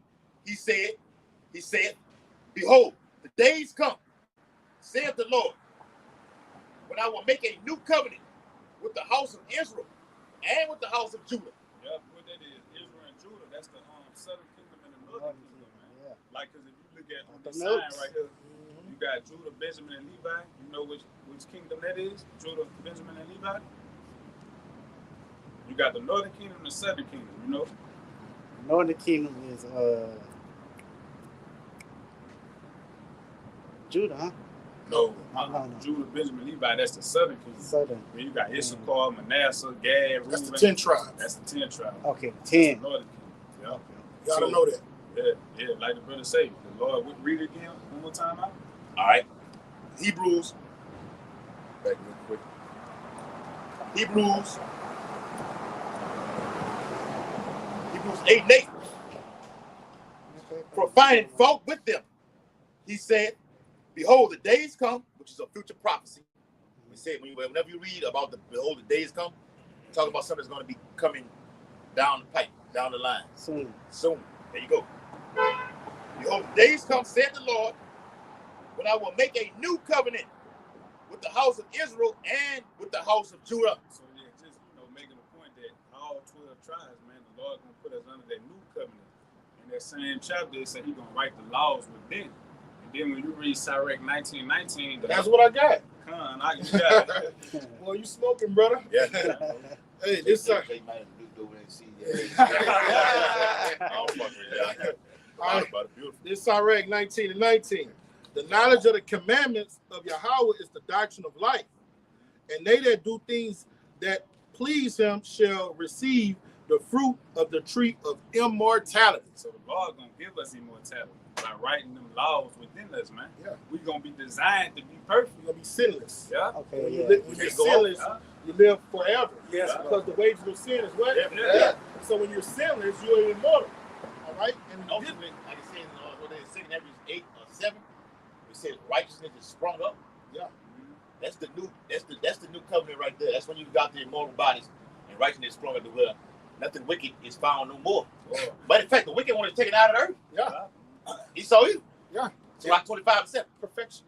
he said, behold, the days come, saith the Lord, when I will make a new covenant with the house of Israel and with the house of Judah. Yep, what that is, Israel and Judah, that's the southern kingdom and the northern kingdom, man. Yeah. Like, because if you look at the sign right here, you got Judah, Benjamin, and Levi. You know which kingdom that is? Judah, Benjamin, and Levi. You got the northern kingdom and the southern kingdom, you know? The northern kingdom is Judah, huh? No. No. Judah, Benjamin, Levi, that's the southern kingdom. Southern. Then you got Issachar, Manasseh, Gad, Reuben. That's the 10 tribes. That's the 10 tribes. Okay, That's 10. the northern kingdom. Yeah. Okay. You gotta know that. Yeah, like the brother say, the Lord would read it again one more time out. All right. Hebrews, back real quick. Hebrews 8:8. For finding fault with them, he said, behold, the days come, which is a future prophecy. We said whenever you read about behold, the days come, talk about something that's going to be coming down the pipe, down the line. Soon. There you go. Behold, the days come, said the Lord, when I will make a new covenant with the house of Israel and with the house of Judah. So yeah, just making a point that all 12 tribes, man, the Lord gonna put us under that new covenant. In that same chapter, it said He gonna write the laws within. And then when you read Sirach 19:19, That's what I got. You got it. Well, you smoking, brother? Yeah. Hey, this They might have moved over and see that. I don't fuck with that. All right. This Sirach 19:19. The knowledge of the commandments of Yahweh is the doctrine of life. And they that do things that please him shall receive the fruit of the tree of immortality. So the Lord gonna give us immortality by writing them laws within us, man. Yeah. We gonna be designed to be perfect. You're gonna be sinless. Yeah. Okay, When, yeah. when you're sinless, you live forever. Yes, Because the wages of sin is what? Yeah. So when you're sinless, you're immortal. All right? And Ultimately, like it says what they say in Hebrews 8 or 7, it says righteousness is sprung up. Yeah. That's the new covenant right there. That's when you got the immortal bodies and righteousness sprung up to where nothing wicked is found no more. Oh. But in fact, the wicked one is taken out of the earth. Yeah. He saw you. Yeah. So like 25%. Perfection.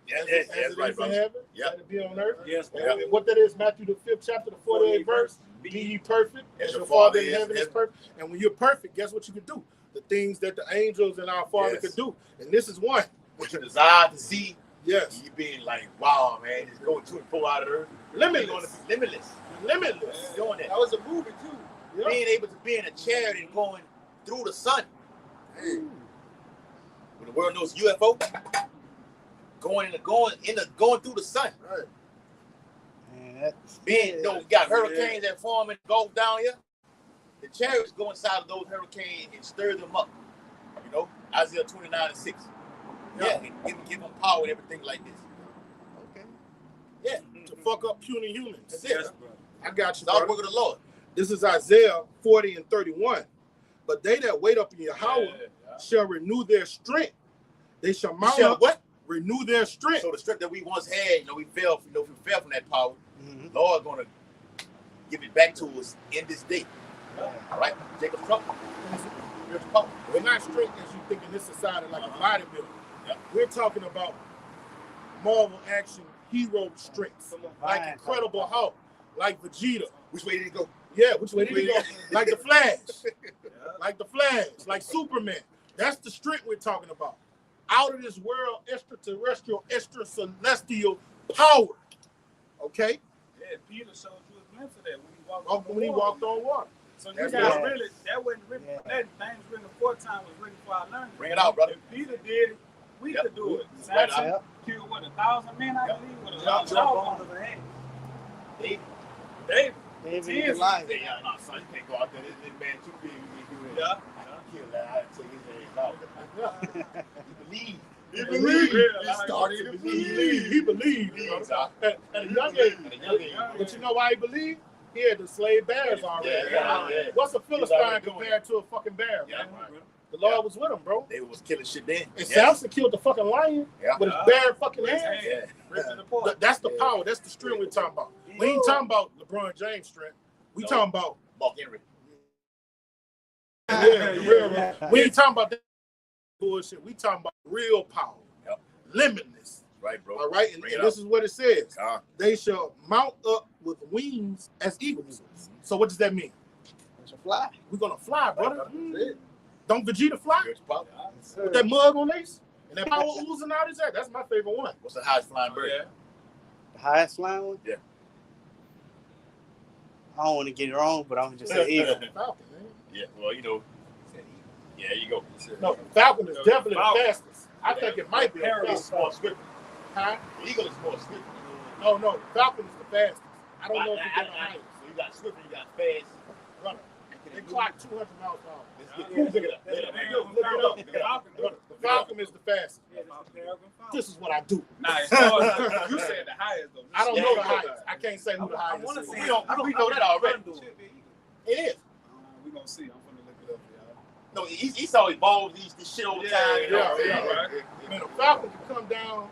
Yeah, As that's it right, is in brother. heaven, Yeah. let it be on earth. Yes, And what that is, Matthew the 5th chapter, the 48th verse. Be ye perfect, as your Father in heaven is perfect. And when you're perfect, guess what you can do? The things that the angels and our Father could do. And this is one. What you desire to see, Yes. you being like, wow, man, it's going to and pull out of the earth. Limitless. You're going to be limitless. Limitless. Doing that. That was a movie too. Yeah. Being able to be in a chariot and going through the sun. When the world knows UFO, going through the sun. Right. Man, that's, Being, you got hurricanes that form in the Gulf down here. The chariots go inside of those hurricanes and stir them up. Isaiah 29:6. Yeah, and give them power and everything like this. okay. Yeah, To fuck up puny humans. that's it. Yes, brother. I got you, It's all the brother. work of the Lord. This is Isaiah 40:31. But they that wait up in Yahweh Yeah. shall renew their strength. They shall You mount shall up. what? renew their strength. So the strength that we once had, we fell from that power. Mhm. Lord gonna give it back to us in this day. All right, Jacob's trouble. Here's the power. We're not strength as you think in this society like a bodybuilder. Yeah. We're talking about Marvel action hero strengths, like Incredible Hulk, like Vegeta. Which way did it go? Yeah, which way did he go? Like the Flash, like Superman. That's the strength we're talking about. Out of this world, extraterrestrial, extracelestial power. Okay? Yeah, Peter showed you a glimpse of that When he walked on water. So you That's guys right. really, that wasn't written for that. Things written the fourth time was written for our learning. Bring it out, brother. If Peter did it, we could do it. Right Samson out. killed, 1,000 men, I believe, with a Yep. jawbone of a hand. David. David. David Ten. is lying. Yeah, no, son, you can't go out there. This man too big. You can't do it. Yeah. Kill that. I take his ass out. He believed. He believed. Yeah, He started to like- believe. He believed. At a young age. But you know why he believed? He had the slave bears already. Yeah. What's a He's Philistine already doing compared to a fucking bear, Yeah, man? man. The Lord was with him, bro. They was killing shit then. And Yeah. Samson killed the fucking lion Yeah. with his bare fucking With his hands. hand. Yeah. Written in the fourth. That's the power. That's the strength we're talking about. We ain't talking about LeBron James strength. We No. talking about Mark Henry. we ain't talking about that bullshit. We talking about real power. Yep. Limitless. Right, bro. All right. And Bring it this is what it says. up. They shall mount up with wings as eagles. So what does that mean? It's a fly. We're gonna fly, brother. That's it. Don't Vegeta fly? Here's the power. With that mug on lace? And that power oozing out his head. That's my favorite one. What's the highest flying bird? Yeah. The highest flying one? Yeah. I don't want to get it wrong, but I'm just saying eagle. Falcon, man. Yeah, well, yeah, there you go. No, Falcon is definitely Falcon. the fastest. I think it might be a It's Falcon. more swift. Huh? The eagle is more swift. No, Falcon is the fastest. I don't know if you got the highest. So you got swift and you got fast. Brother, they clock 200 miles per hour. Let's get look it up. Look it up. Look it up. Brother, the Falcon is the fastest. This is what I do. Nah, as far as you said the highest though. I don't know the highest. I can't say who the I highest want to is. say We know that already. It is. We're gonna see. I'm gonna look it up, y'all. No, Esau evolves this shit over time. You know? Yeah. Man, a Falcon can come down.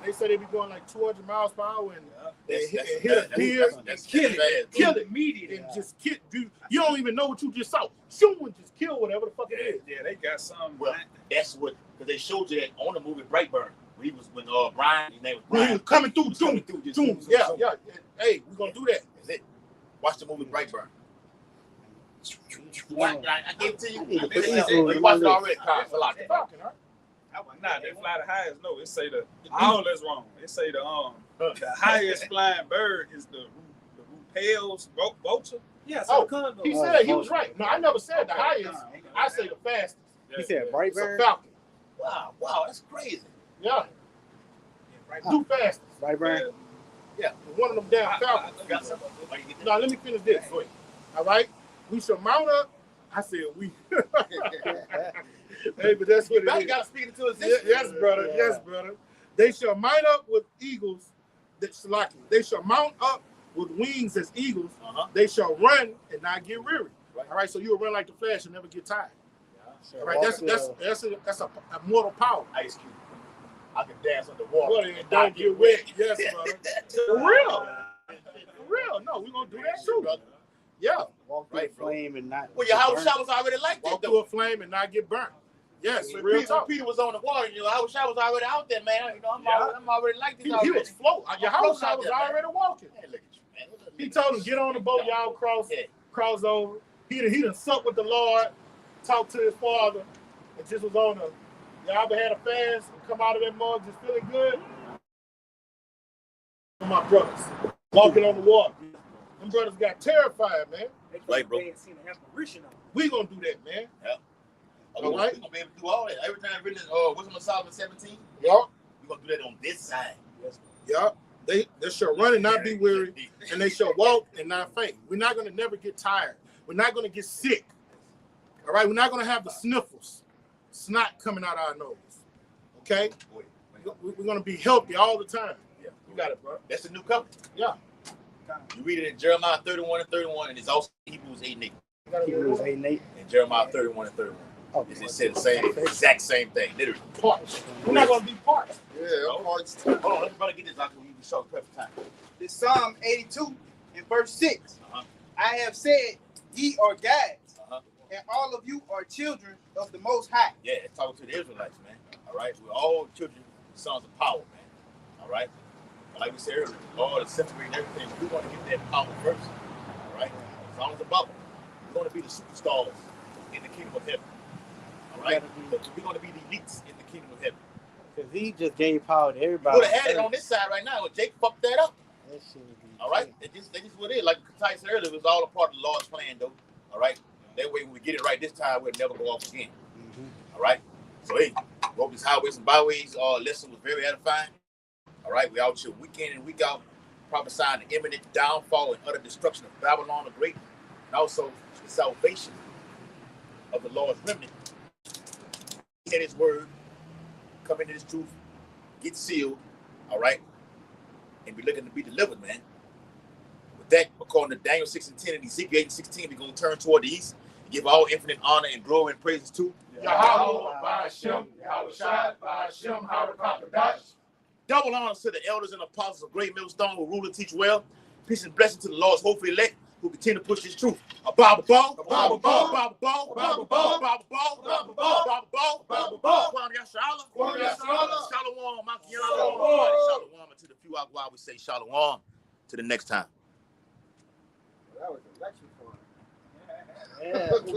They say they be going like 200 miles per hour and hit a deer and kill it immediately and just kill you. You don't even know what you just saw. Shoot and just kill whatever the fuck it is. Yeah, they got some. Well, that's what, because they showed you that on the movie Brightburn. When Brian, his name was When he Brian. was coming through, Coming zoom, through, just zoom. zoom, Yeah, zoom. yeah. Hey, we're gonna do that. That's it. Watch the movie Brightburn. I gave it to you. I need to put You this on watched it already, Carl. It's a lot. Falcon, huh? Nah, they fly the highest. No, it say all that's wrong. It say the highest flying bird is the Rupel's vulture. Yeah, Oh, so condom. he said he was right. No, I never said the highest. I say the fastest. He said It's a Brightburn. Falcon. Wow, that's crazy. Yeah. Do fastest. Brightburn. One of them damn Falcons. You got something? Now let me finish this. All right. We shall mount up. I said we. Hey, but that's what You it is. got to speak into Yeah, existence. yes, brother. Yes, brother. They shall mount up with eagles. They shall mount up with wings as eagles. They shall run and not get weary. Right. All right. So you'll run like the Flash and never get tired. All right. Walk That's a mortal power. Ice Cube. I can dance underwater. Well, and don't get wet. Yes, brother. For real. For real. No, we're gonna do that too, brother. Yeah. Walk Right, through bro. a flame and not. Well, your house burn. shot was already like that, Walk though. through a flame and not get burnt. Yes, When real Peter, talk. Peter was on the water, your house shot was already out there, man. I'm already like this He already. was floating. Your house floating out was there, man. already walking. Man, look at you, man. He told him, get on the boat, y'all Yeah. cross over. He done supped with the Lord, talked to his father, and just was on y'all ever had a fast and come out of that mug just feeling good? My brothers, walking on the water. Them brothers got terrified, man. Right, bro. Seen an apparition of it. We gonna do that, man. All right. We're gonna be able to do all that. Every time we Wisdom of Solomon 17, Yup, we're gonna do that on this side. yup. They shall run and not be weary, and they shall walk and not faint. We're not gonna never get tired. We're not gonna get sick. All right, we're not gonna have the sniffles, snot coming out our nose. Okay, we're gonna be healthy all the time. Yeah. You got it, bro. That's the new covenant. Yeah. You read it in Jeremiah 31 and 31, and it's also Hebrews 8 and 8. Hebrews 8 and 8. And Jeremiah 31 and 31. Oh, It said the same, exact same thing, literally. Parts. We're not gonna be parts. Yeah, parts. Hold on, let's get this out so you can show the perfect time. This Psalm 82 in verse 6. Uh-huh. I have said, ye are gods, Uh-huh. and all of you are children of the Most High. Yeah, it's talking to the Israelites, man. All right, we're all children, sons of power, man. All right, like we said earlier, Lord is separating everything. We want to get that power first. All right, as long as the bubble, we're going to be the superstars in the kingdom of heaven. All right, we're going to be the elites in the kingdom of heaven. Because he just gave power to everybody. You would have had it on this side right now, but Jake fucked that up. That shit would be All right, that's just what it is. Like Katai said earlier, it was all a part of the Lord's plan, though. All right, that way when we get it right this time, we'll never go off again. All right, so hey, wrote these highways and byways. Lesson was very edifying. All right, we out here week in and week out, prophesying the imminent downfall and utter destruction of Babylon the Great, and also the salvation of the Lord's remnant. Get His word, come into His truth, get sealed. All right, and be looking to be delivered, man. With that, according to Daniel 6:10 and Ezekiel 8:16, we're gonna turn toward the east, give all infinite honor and glory and praises to Yahweh, by Hashem, Yahweh Shai, by Hashem, Harakakadash. double honors to the elders and apostles of Great Millstone who rule and teach well. Peace and blessing to the Lord's hopeful elect who continue to push His truth. A Bible ball, a Bible ball, a Bible ball, a Bible ball, a Bible ball, a Bible ball, a Bible ball, a Bible ball. Kwam Yashala, Kwam Yashala. Shalom, Makiana. Shalom. Shalom. And to the few out while we say shalom. To the next time. That was a lecture for him. Yeah.